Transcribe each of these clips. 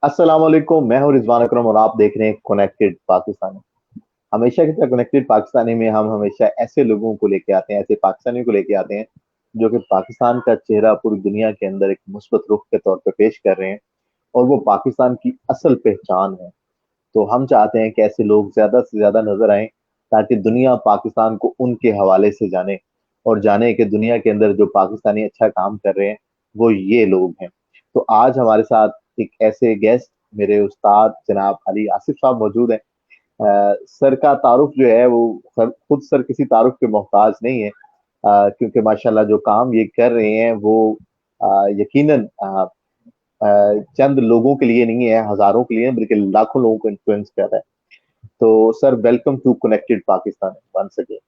अस्सलाम वालेकुम। मैं हूं रिजवान अकरम और आप देख रहे हैं कनेक्टेड पाकिस्तानी। हमेशा की तरह कनेक्टेड पाकिस्तानी में हम हमेशा ऐसे लोगों को लेके आते हैं, ऐसे पाकिस्तानियों को लेके आते हैं जो कि पाकिस्तान का चेहरा पूरी दुनिया के अंदर एक मुस्बत रुख के तौर पे पेश कर रहे हैं और वो पाकिस्तान की असल पहचान है। तो हम चाहते हैं कि ऐसे लोग ज्यादा से ज्यादा नजर आए ताकि दुनिया पाकिस्तान को उनके हवाले से जाने और जाने कि दुनिया के अंदर जो पाकिस्तानी अच्छा काम कर रहे हैं वो ये लोग हैं। तो आज हमारे साथ एक ऐसे गेस्ट, मेरे उस्ताद जनाब अली आसिफ साहब मौजूद हैं। सर का तारुफ जो है वो खुद सर किसी तारुफ के मोहताज नहीं है, क्योंकि माशाल्लाह जो काम ये कर रहे हैं वो यकीनन चंद लोगों के लिए नहीं है, हजारों के लिए बल्कि लाखों लोगों को इन्फ्लुएंस कर रहा है। तो sir, welcome to connected Pakistan once again.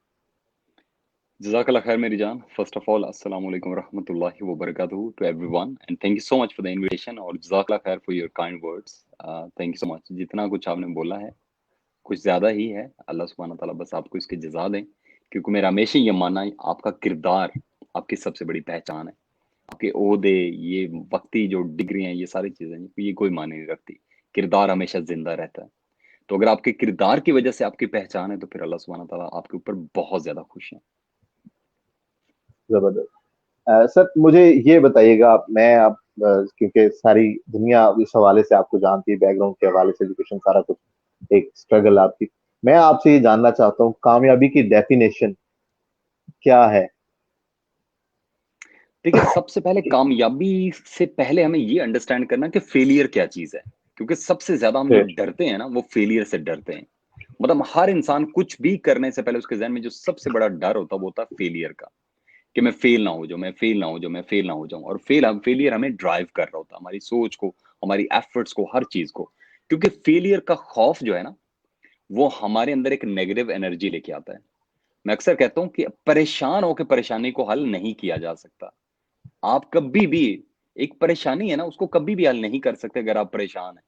Jazakallah khair, मेरी जान. First of all, Assalamu alaikum warahmatullahi wabarakatuh to everyone, and thank you so much for the invitation और Jazakallah khair for your kind words. Thank you so much. जितना कुछ आपने बोला है कुछ ज्यादा ही है. अल्लाह सुब्हाना ताला बस आपको इसके जज़ा दें, क्योंकि मेरा हमेशा ये मानना है आपका किरदार आपकी सबसे बड़ी पहचान है. आपके ओहदे, ये वक्ती जो डिग्री हैं, ये सारी चीजें ये कोई मायने नहीं रखती. किरदार हमेशा जिंदा रहता है. तो अगर आपके किरदार की वजह से आपकी पहचान है तो फिर अल्लाह सुब्हाना ताला आपके ऊपर बहुत ज्यादा खुश है. जबरदस्त। सर, मुझे ये बताइएगा, मैं आप क्योंकि सारी दुनिया इस हवाले से आपको जानती है, बैकग्राउंड के हवाले से, एजुकेशन सारा कुछ, एक स्ट्रगल आपकी। मैं आपसे ये जानना चाहता हूँ, कामयाबी की डेफिनेशन क्या है? देखिए, सबसे पहले कामयाबी से पहले हमें ये अंडरस्टैंड करना कि फेलियर क्या चीज है. क्योंकि सबसे ज्यादा हम जो डरते हैं ना, वो फेलियर से डरते हैं. मतलब हर इंसान कुछ भी करने से पहले उसके जहन में जो सबसे बड़ा डर होता है वो होता है फेलियर का. कि मैं फेल ना हो जाऊं, मैं फेल ना हो जाऊं, मैं फेल ना हो जाऊं. और फेलियर हमें ड्राइव कर रहा होता है, हमारी सोच को, हमारी एफर्ट्स को, हर चीज को. क्योंकि फेलियर का खौफ जो है ना, वो हमारे अंदर एक नेगेटिव एनर्जी लेके आता है. मैं अक्सर कहता हूँ कि परेशान होकर परेशानी को हल नहीं किया जा सकता. आप कभी भी, एक परेशानी है ना, उसको कभी भी हल नहीं कर सकते अगर आप परेशान हैं.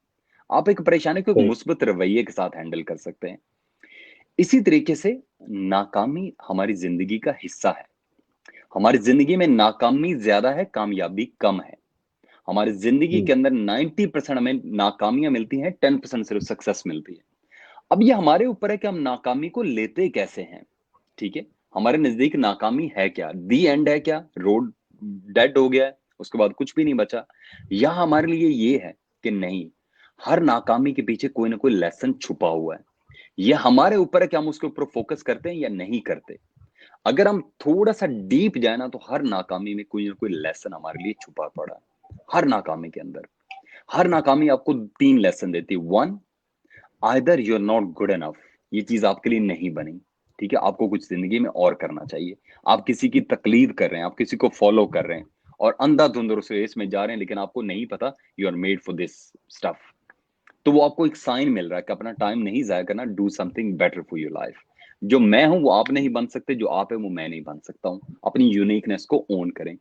आप एक परेशानी को एक सही। मुस्बत रवैये के साथ हैंडल कर सकते हैं. इसी तरीके से नाकामी हमारी जिंदगी का हिस्सा है. हमारी जिंदगी में नाकामी ज्यादा है, कामयाबी कम है. हमारी जिंदगी हम्म। के अंदर 90% हमें नाकामियां मिलती हैं, 10% सिर्फ सक्सेस मिलती है. अब ये हमारे ऊपर है कि हम नाकामी को लेते कैसे हैं. ठीक है, हमारे नजदीक नाकामी है क्या, दी एंड है क्या, रोड डेड हो गया है, उसके बाद कुछ भी नहीं बचा, या हमारे लिए ये है कि नहीं, हर नाकामी के पीछे कोई ना कोई लेसन छुपा हुआ है. ये हमारे ऊपर है कि हम उसके ऊपर फोकस करते हैं या नहीं करते. अगर हम थोड़ा सा डीप जाए ना, तो हर नाकामी में कोई ना कोई लेसन हमारे लिए छुपा पड़ा है. हर नाकामी के अंदर, हर नाकामी आपको 3 लेसन देती है. One, either you are not good enough, ये चीज आपके लिए नहीं बनी. ठीक है, आपको कुछ जिंदगी में और करना चाहिए. आप किसी की तकलीद कर रहे हैं, आप किसी को फॉलो कर रहे हैं और अंधाधुंध उस रेस में जा रहे हैं, लेकिन आपको नहीं पता you are made for this stuff. तो वो आपको एक साइन मिल रहा है कि अपना टाइम नहीं जाया करना, do something better for your life. जो मैं हूं वो आप नहीं बन सकते, जो आप है वो मैं नहीं बन सकता हूं. अपनी यूनिकनेस को ओन करें.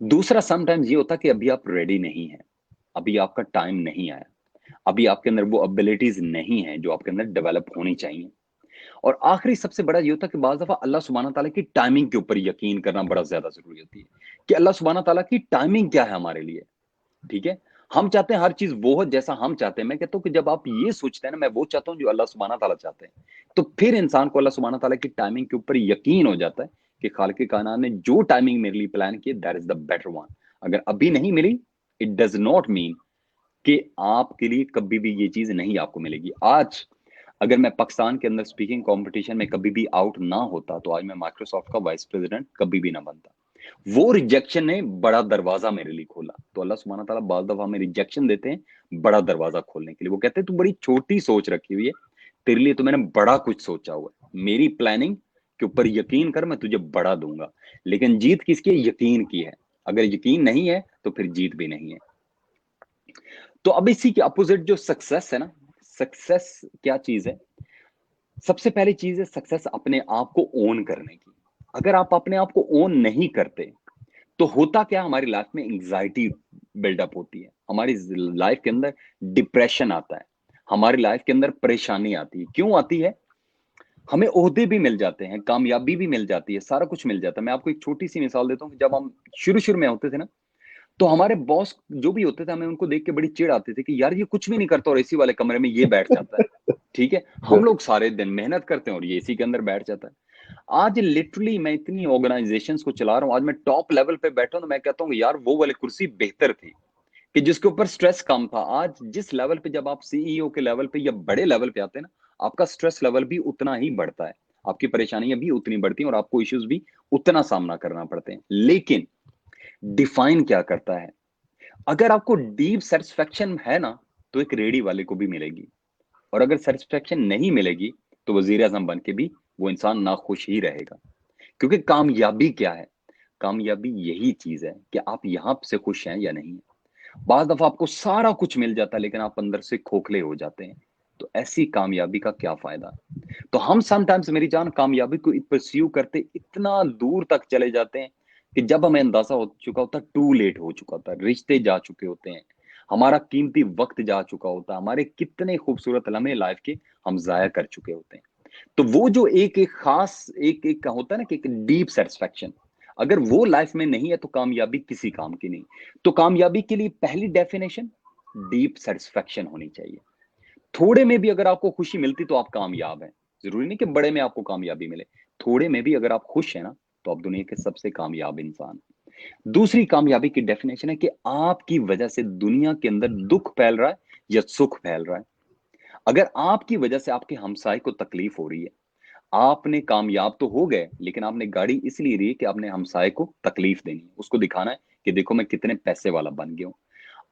दूसरा, समटाइम्स ये होता है कि अभी आप रेडी नहीं है, अभी आपका टाइम नहीं आया, अभी आपके अंदर वो एबिलिटीज नहीं है जो आपके अंदर डेवलप होनी चाहिए. और आखिरी सबसे बड़ा ये होता है कि बाज़ दफा अल्लाह सुब्हाना ताला की टाइमिंग के ऊपर यकीन करना बड़ा ज्यादा जरूरी होती है. कि अल्लाह सुब्हाना ताला की टाइमिंग क्या है हमारे लिए. ठीक है, हम चाहते हैं हर चीज वो हो जैसा हम चाहते हैं. मैं कहता हूँ कि जब आप ये सोचते हैं ना, मैं वो चाहता हूँ जो अल्लाह सुब्हाना ताला चाहते हैं, तो फिर इंसान को अल्लाह सुब्हाना ताला की टाइमिंग के ऊपर यकीन हो जाता है कि खालिक कायनात ने जो टाइमिंग मेरे लिए प्लान की, that is the better one. अगर अभी नहीं मिली, इट डज नॉट मीन कि आपके लिए कभी भी ये चीज नहीं आपको मिलेगी. आज अगर मैं पाकिस्तान के अंदर स्पीकिंग कंपटीशन में कभी भी आउट ना होता, तो आज मैं माइक्रोसॉफ्ट का वाइस प्रेसिडेंट कभी भी ना बनता. वो रिजेक्शन ने बड़ा दरवाजा मेरे लिए खोला. तो अल्लाह सुब्हाना ताला बाज़ दफा हमें रिजेक्शन देते हैं बड़ा दरवाजा खोलने के लिए. वो कहते हैं तू बड़ी छोटी सोच रखी हुई है, तेरे लिए तो मैंने बड़ा कुछ सोचा हुआ है, मेरी प्लानिंग के ऊपर यकीन कर, मैं तुझे बड़ा दूंगा. लेकिन जीत किसकी है? यकीन की है. अगर यकीन नहीं है तो फिर जीत भी नहीं है. तो अब इसी के अपोजिट जो सक्सेस है ना, सक्सेस क्या चीज है? सबसे पहली चीज है सक्सेस अपने आप को ओन करने की. अगर आप अपने आप को ओन नहीं करते, तो होता क्या, हमारी लाइफ में एंग्जाइटी बिल्डअप होती है, हमारी लाइफ के अंदर डिप्रेशन आता है, हमारी लाइफ के अंदर परेशानी आती है. क्यों आती है? हमें ओहदे भी मिल जाते हैं, कामयाबी भी मिल जाती है, सारा कुछ मिल जाता है. मैं आपको एक छोटी सी मिसाल देता हूँ कि जब हम शुरू शुरू में होते थे ना, तो हमारे बॉस जो भी होते थे, हमें उनको देख के बड़ी चिढ़ आती थी कि यार ये कुछ भी नहीं करता और एसी वाले कमरे में ये बैठ जाता है। ठीक है, हम लोग सारे दिन मेहनत करते हैं और ये एसी के अंदर बैठ जाता है। आज लिटरली मैं इतनी ऑर्गेनाइजेशंस को चला रहा हूँ, आज मैं टॉप लेवल पे बैठा हूँ तो मैं कहता हूँ यार वो वाली कुर्सी बेहतर थी कि जिसके ऊपर स्ट्रेस कम था। आज जिस लेवल पे जब आप सीईओ के लेवल पे या बड़े लेवल पे आते हैं ना, आपका स्ट्रेस लेवल भी उतना ही बढ़ता है, आपकी परेशानियां भी उतनी बढ़ती हैं और आपको इश्यूज भी उतना सामना करना पड़ते हैं। लेकिन डिफाइन क्या करता है? अगर आपको डीप सेटिस्फेक्शन है ना, तो एक रेडी वाले को भी मिलेगी, और अगर सेटिस्फेक्शन नहीं मिलेगी तो वजीर आजम बन के भी वो इंसान नाखुश ही रहेगा। क्योंकि कामयाबी क्या है? कामयाबी यही चीज है कि आप यहां से खुश हैं या नहीं। बाज दफा आपको सारा कुछ मिल जाता है लेकिन आप अंदर से खोखले हो जाते हैं, तो ऐसी कामयाबी का क्या फायदा? तो हम समटाइम्स मेरी जान कामयाबी को परस्यू करते इतना दूर तक चले जाते हैं कि जब हमें अंदाजा हो चुका होता है, टू लेट हो चुका होता है, रिश्ते जा चुके होते हैं, हमारा कीमती वक्त जा चुका होता है, हमारे कितने खूबसूरत लम्हे लाइफ के हम जाया कर चुके होते हैं। तो वो जो एक एक खास एक एक का होता है ना कि एक डीप सेटिस्फेक्शन, अगर वो लाइफ में नहीं है तो कामयाबी किसी काम की नहीं। तो कामयाबी के लिए पहली डेफिनेशन डीप सेटिस्फेक्शन होनी चाहिए। थोड़े में भी अगर आपको खुशी मिलती तो आप कामयाब हैं। जरूरी नहीं कि बड़े में आपको कामयाबी मिले, थोड़े में भी अगर आप खुश हैं ना, तो आप दुनिया के सबसे कामयाब इंसान। दूसरी कामयाबी की डेफिनेशन है कि आपकी वजह से दुनिया के अंदर दुख फैल रहा है या सुख फैल रहा है। अगर आपकी वजह से आपके हमसाए को तकलीफ हो रही है, आपने कामयाब तो हो गए लेकिन आपने गाड़ी इसलिए ली कि आपने हमसाए को तकलीफ देनी है, उसको दिखाना है कि देखो मैं कितने पैसे वाला बन गया हूं।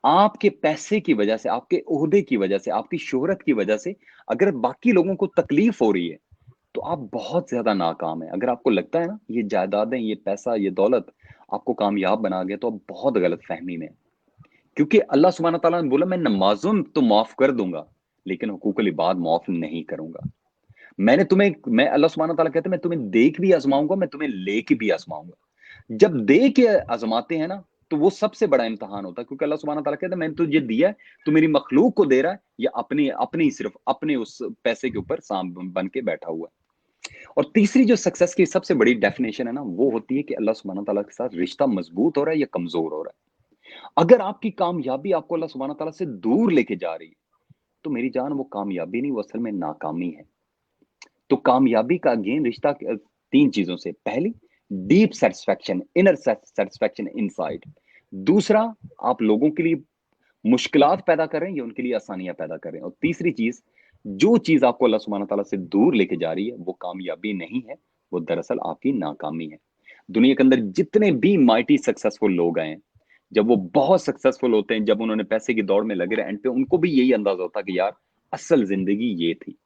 आपके पैसे की वजह से, आपके ओहदे की वजह से, आपकी शोहरत की वजह से अगर बाकी लोगों को तकलीफ हो रही है, तो आप बहुत ज्यादा नाकाम है। अगर आपको लगता है ना ये जायदादें, ये पैसा, ये दौलत आपको कामयाब बना गया, तो आप बहुत गलत फहमी में हैं। क्योंकि अल्लाह सुब्हानहू तआला ने बोला मैं नमाजुन तो माफ कर दूंगा लेकिन हुकूकुल इबाद माफ नहीं करूंगा। मैं अल्लाह सुब्हानहू तआला कहते हैं मैं तुम्हें देख भी आजमाऊंगा, मैं तुम्हें लेके भी आजमाऊंगा। जब दे के आजमाते हैं ना, तो वो सबसे बड़ा इम्तिहान होता है, क्योंकि अल्लाह सुब्हानहू तआला कहता है मैंने तुझे दिया है, तो मेरी मखलूक को दे रहा है या अपनी अपनी सिर्फ अपने उस पैसे के ऊपर सांप बन के बैठा हुआ है। और तीसरी जो सक्सेस की सबसे बड़ी डेफिनेशन है ना, वो होती है कि अल्लाह सुब्हानहू तआला के साथ रिश्ता मजबूत हो रहा है या कमजोर हो रहा है। अगर आपकी कामयाबी आपको अल्लाह सुब्हानहू तआला से दूर लेके जा रही है, तो मेरी जान वो कामयाबी नहीं, वो असल में नाकामी है। तो कामयाबी का गेन रिश्ता तीन चीजों से। पहली, deep satisfaction, inner satisfaction inside. दूसरा, आप लोगों के लिए मुश्किलात पैदा कर रहे हैं या उनके लिए आसानियां पैदा कर रहे हैं। और तीसरी चीज, जो चीज आपको अल्लाह सुब्हानहू तआला से दूर लेके जा रही है वो कामयाबी नहीं है, वो दरअसल आपकी नाकामी है। दुनिया के अंदर जितने भी माइटी सक्सेसफुल लोग आए हैं, जब वो बहुत सक्सेसफुल होते हैं, जब उन्होंने पैसे की दौड़ में लगे रहे, एंड पे उनको भी यही अंदाजा होता कि यार असल जिंदगी ये थी।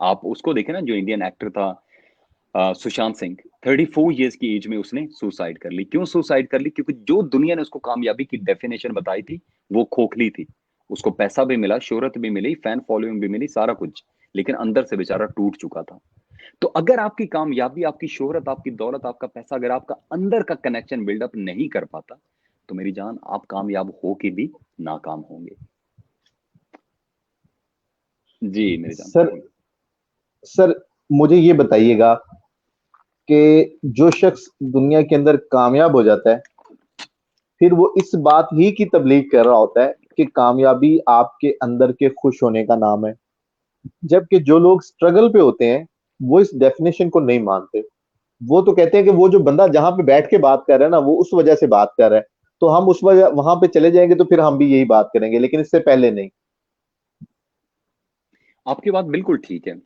आप उसको देखें ना, जो इंडियन एक्टर था सुशांत सिंह, 34 ईयर्स की एज में उसने सुसाइड कर ली। क्यों सुसाइड कर ली? क्योंकि जो दुनिया ने उसको कामयाबी की डेफिनेशन बताई थी वो खोखली थी। उसको पैसा भी मिला, शोहरत भी मिली, फैन फॉलोइंग भी मिली, सारा कुछ, लेकिन अंदर से बेचारा टूट चुका था। तो अगर आपकी कामयाबी, आपकी शोहरत, आपकी दौलत, आपका पैसा अगर आपका अंदर का कनेक्शन बिल्डअप नहीं कर पाता, तो मेरी जान आप कामयाब हो के भी नाकाम होंगे। जी मेरी जान। सर सर मुझे ये बताइएगा कि जो शख्स दुनिया के अंदर कामयाब हो जाता है, फिर वो इस बात ही की तबलीग कर रहा होता है कि कामयाबी आपके अंदर के खुश होने का नाम है, जबकि जो लोग स्ट्रगल पे होते हैं वो इस डेफिनेशन को नहीं मानते। वो तो कहते हैं कि वो जो बंदा जहां पे बैठ के बात कर रहा है ना, वो उस वजह से बात कर रहा है, तो हम उस वजह वहां पे चले जाएंगे तो फिर हम भी यही बात करेंगे, लेकिन इससे पहले नहीं। आपकी बात बिल्कुल ठीक है।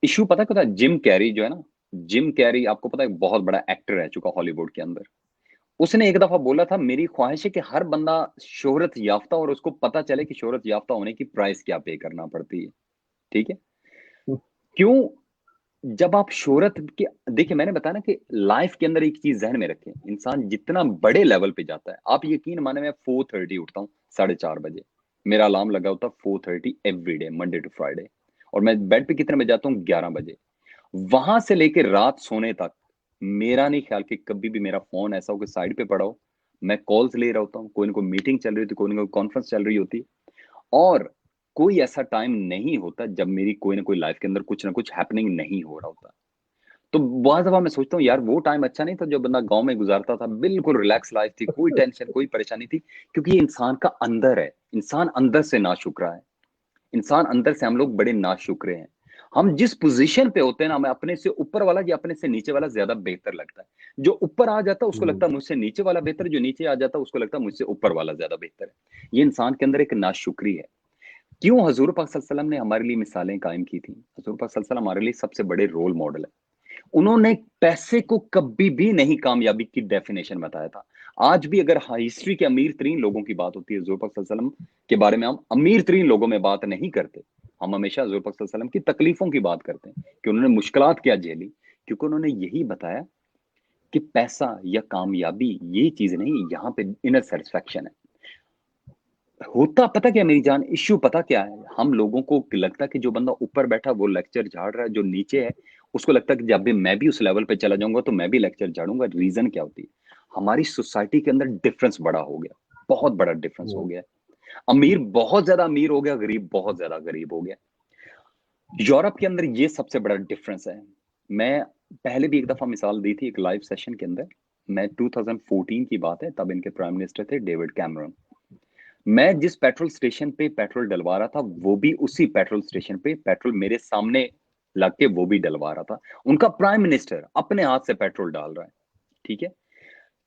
इशू पता क्या था? जिम कैरी जो है ना, जिम कैरी आपको पता है बहुत बड़ा एक्टर रह चुका हॉलीवुड के अंदर। उसने एक दफा बोला था मेरी ख्वाहिश है कि हर बंदा शोहरत याफ्ता और उसको पता चले कि शोहरत याफ्ता होने की प्राइस क्या पे करना पड़ती है। ठीक है? क्यों? जब आप शोहरत के, देखिए मैंने बताया ना कि लाइफ के अंदर एक चीज जहन में रखें, इंसान जितना बड़े लेवल पे जाता है, आप यकीन माने मैं 4:30 उठता हूँ, 4:30 बजे मेरा अलार्म लगा होता है, 4:30 every day, Monday to Friday. और मैं बेड पे कितने बजे जाता हूँ? 11 बजे। वहां से लेकर रात सोने तक मेरा नहीं ख्याल कि कभी भी मेरा फोन ऐसा हो कि साइड पे पड़ा हो। मैं कॉल्स ले रहा होता हूँ, कोई ना कोई मीटिंग चल रही होती, कोई ना कोई कॉन्फ्रेंस चल रही होती, और कोई ऐसा टाइम नहीं होता जब मेरी कोई ना कोई लाइफ के अंदर कुछ ना कुछ हैपनिंग नहीं हो रहा होता। तो बहुत दफा मैं सोचता हूँ यार वो टाइम अच्छा नहीं था जो बंदा गांव में गुजारता था, बिल्कुल रिलैक्स लाइफ थी, कोई टेंशन कोई परेशानी थी, क्योंकि ये इंसान का अंदर है, इंसान अंदर से नाशुक्रा है, इंसान अंदर से हम लोग बड़े नाशुक्रे हैं। हम जिस पोजीशन पे होते हैं ना, हमें अपने से ऊपर वाला या अपने से नीचे वाला ज्यादा बेहतर लगता है। जो ऊपर आ जाता है उसको लगता है मुझसे नीचे वाला बेहतर, जो नीचे आ जाता है उसको लगता है मुझसे ऊपर वाला ज्यादा बेहतर है। ये इंसान के अंदर एक नाशुक्री है। क्यों हजूर पाक सल्लल्लाहु अलैहि वसल्लम ने हमारे लिए मिसालें कायम की थी? हजूर पाक सल्लल्लाहु अलैहि वसल्लम हमारे लिए सबसे बड़े रोल मॉडल है। उन्होंने पैसे को कभी भी नहीं कामयाबी की डेफिनेशन बताया था। आज भी अगर हिस्ट्री के अमीर तरीन लोगों की बात होती है, हजूर पाक सल्लल्लाहु अलैहि वसल्लम के बारे में हम अमीर तरीन लोगों में बात नहीं करते। हम हमेशा हजूर पाक सल्लल्लाहु अलैहि वसल्लम की तकलीफों की बात करते हैं कि उन्होंने मुश्किलात क्या झेली, क्योंकि उन्होंने यही बताया कि पैसा या कामयाबी ये चीज नहीं, यहाँ पे इनर सेटिस्फेक्शन है। होता पता क्या मेरी जान, इश्यू पता क्या है, हम लोगों को लगता है कि जो बंदा ऊपर बैठा वो लेक्चर झाड़ रहा है, जो नीचे है उसको लगता है कि जब भी मैं भी उस लेवल पे चला जाऊंगा तो मैं भी लेक्चर झाड़ूंगा। रीजन क्या होती है? हमारी सोसाइटी के अंदर डिफरेंस बड़ा हो गया, बहुत बड़ा डिफरेंस हो गया। अमीर बहुत ज्यादा अमीर हो गया, गरीब बहुत ज्यादा गरीब हो गया। यूरोप के अंदर ये सबसे बड़ा डिफरेंस है। मैं पहले भी एक दफा मिसाल दी थी एक लाइव सेशन के अंदर। मैं 2014 की बात है, तब इनके प्राइम मिनिस्टर थे डेविड कैमरन। मैं जिस पेट्रोल स्टेशन पे पेट्रोल डलवा रहा था, वो भी उसी पेट्रोल स्टेशन पे पेट्रोल मेरे सामने लग के वो भी डलवा रहा था। उनका प्राइम मिनिस्टर अपने हाथ से पेट्रोल डाल रहा है। ठीक है?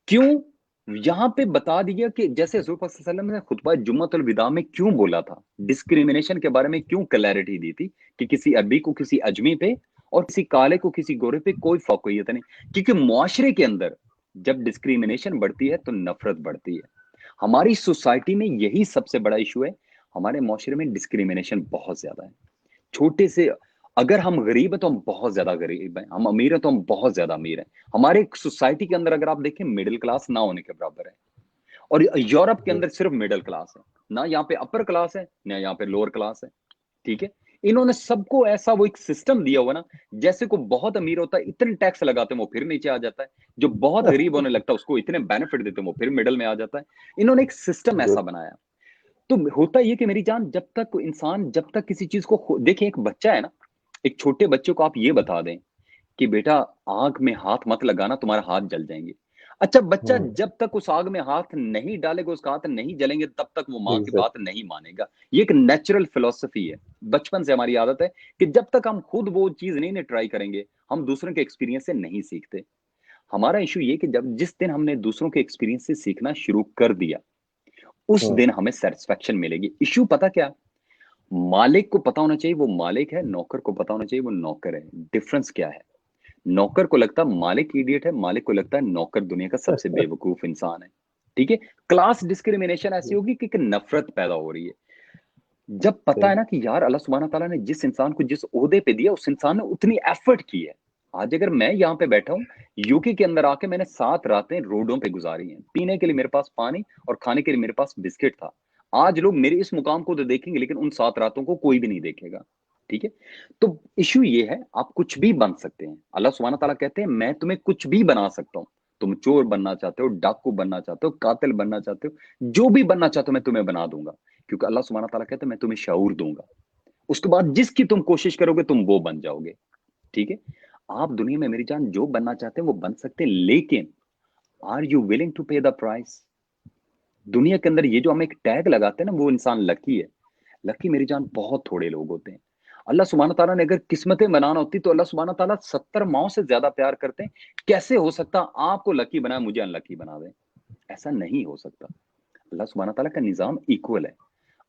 क्यों? यहां पे बता दिया कि जैसे हजूर पाक सल्लल्लाहु अलैहि वसल्लम ने खुतबा जुम्मतुल विदा में क्यों बोला था, डिस्क्रिमिनेशन के बारे में क्यों क्लैरिटी दी थी कि किसी अरबी को किसी अजमी पे और किसी काले को किसी गोरे पे कोई फौकियत नहीं। क्योंकि मुआशरे के अंदर जब डिस्क्रिमिनेशन बढ़ती है तो नफरत बढ़ती है। हमारी सोसाइटी में यही सबसे बड़ा इशू है। हमारे मुआशरे में डिस्क्रिमिनेशन बहुत ज्यादा है। छोटे से, अगर हम गरीब है तो हम बहुत ज्यादा गरीब हैं, हम अमीर है तो हम बहुत ज्यादा अमीर हैं। हमारे सोसाइटी के अंदर अगर आप देखें, मिडिल क्लास ना होने के बराबर है। और यूरोप के अंदर सिर्फ मिडिल क्लास है, ना यहाँ पे अपर क्लास है ना यहाँ पे लोअर क्लास है। ठीक है? इन्होंने सबको ऐसा वो एक सिस्टम दिया हुआ ना, जैसे को बहुत अमीर होता है इतने टैक्स लगाते हैं वो फिर नीचे आ जाता है, जो बहुत गरीब होने लगता है उसको इतने बेनिफिट देते हैं वो फिर मिडिल में आ जाता है। इन्होंने एक सिस्टम ऐसा बनाया। तो होता ये कि मेरी जान, जब तक इंसान जब तक किसी चीज को देखिए, एक बच्चा है ना, एक छोटे बच्चे को आप ये बता दें कि बेटा आग में हाथ मत लगाना, तुम्हारे हाथ जल जाएंगे। अच्छा, बच्चा जब तक उस आग में हाथ नहीं डालेगा, उसका हाथ नहीं जलेंगे, तब तक वो माँ की बात नहीं मानेगा। ये एक नेचुरल फिलोसफी है, बचपन से हमारी आदत है कि जब तक हम खुद वो चीज नहीं ट्राई करेंगे, हम दूसरों के एक्सपीरियंस से नहीं सीखते। हमारा इशू ये कि जब जिस दिन हमने दूसरों के एक्सपीरियंस से सीखना शुरू कर दिया, उस दिन हमें सेटिस्फेक्शन मिलेगी। इशू पता क्या? मालिक को पता होना चाहिए वो मालिक है, नौकर को पता होना चाहिए वो नौकर है। डिफरेंस क्या है? नौकर को लगता है मालिक इडियट है, मालिक को लगता है नौकर दुनिया का सबसे बेवकूफ इंसान है। ठीक है? क्लास डिस्क्रिमिनेशन ऐसी होगी कि नफरत पैदा हो रही है। जब पता है ना कि यार अल्लाह सुब्हाना ताला ने जिस इंसान को जिस ओहदे पे दिया, उस इंसान ने उतनी एफर्ट की है। आज अगर मैं यहाँ पे बैठा हूँ, यूके के अंदर आके मैंने 7 रातें रोडों पे गुजारी हैं, पीने के लिए मेरे पास पानी और खाने के लिए मेरे पास बिस्किट था। आज लोग मेरे इस मुकाम को तो देखेंगे, लेकिन उन 7 रातों को कोई भी नहीं देखेगा। ठीक है? तो इश्यू ये है, आप कुछ भी बन सकते हैं। अल्लाह सुब्हाना ताला कहते हैं मैं तुम्हें कुछ भी बना सकता हूँ। तुम चोर बनना चाहते हो, डाकू बनना चाहते हो, कातिल बनना चाहते हो, जो भी बनना चाहते हो मैं तुम्हें बना दूंगा। क्योंकि अल्लाह सुब्हाना ताला कहते हैं मैं तुम्हें शऊर दूंगा, उसके बाद जिसकी तुम कोशिश करोगे तुम वो बन जाओगे। ठीक है? आप दुनिया में मेरी जान जो बनना चाहते हैं वो बन सकते हैं, लेकिन आर यू विलिंग टू पे द प्राइस? दुनिया के अंदर ये जो हम एक टैग लगाते हैं ना, वो इंसान लकी है। लकी मेरी जान बहुत थोड़े लोग होते हैं। अल्लाह सुब्हाना ताला ने अगर किस्मतें बनाना होती तो अल्लाह सुब्हाना ताला 70 माओं से ज्यादा प्यार करते हैं। कैसे हो सकता आपको लकी बनाए मुझे अनलकी बना दे? ऐसा नहीं हो सकता। अल्लाह सुब्हाना ताला का निजाम इक्वल है।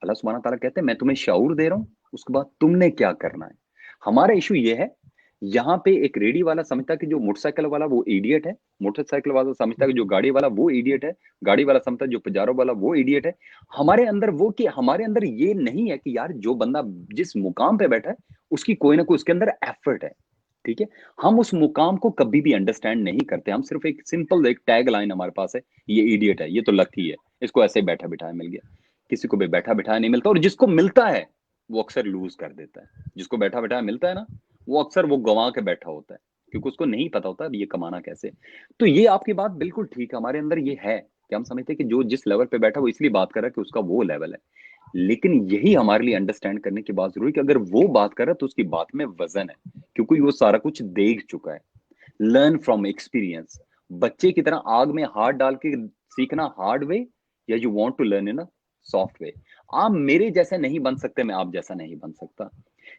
अल्लाह सुब्हाना ताला कहते हैं मैं तुम्हें शऊर दे रहा हूं, उसके बाद तुमने क्या करना है। हमारा इशू ये है, यहाँ पे एक रेडी वाला समझता है कि जो मोटरसाइकिल वाला वो इडियट है, मोटरसाइकिल वाला समझता है कि जो गाड़ी वाला वो इडियट है, गाड़ी वाला समझता है जो पजारो वाला वो इडियट है। हमारे अंदर वो कि हमारे अंदर ये नहीं है कि यार जो बंदा जिस मुकाम पे बैठा है उसकी कोई ना कोई उसके अंदर एफर्ट है। ठीक है? हम उस मुकाम को कभी भी अंडरस्टैंड नहीं करते। हम सिर्फ एक सिंपल एक टैग लाइन हमारे पास है, ये इडियट है, ये तो लकी है, इसको ऐसे बैठा बिठाया मिल गया। किसी को भी बैठा बिठाया नहीं मिलता, और जिसको मिलता है वो अक्सर लूज कर देता है। जिसको बैठा बिठाया मिलता है ना, वो अक्सर वो गंवा के बैठा होता है, क्योंकि उसको नहीं पता होता अब ये कमाना कैसे। तो ये आपकी बात बिल्कुल ठीक है, हमारे अंदर ये है कि हम समझते हैं कि जो जिस लेवल पे बैठा वो इसलिए बात कर रहा है कि उसका वो लेवल है। लेकिन यही हमारे लिए अंडरस्टैंड करने की बात जरूरी है कि अगर वो बात कर रहा है तो उसकी बात में वजन है, क्योंकि वो सारा कुछ देख चुका है। Learn from experience. बच्चे की तरह आग में हाथ डाल के सीखना हार्ड वे, या you want to learn in a soft way. आप मेरे जैसे नहीं बन सकते, मैं आप जैसा नहीं बन सकता।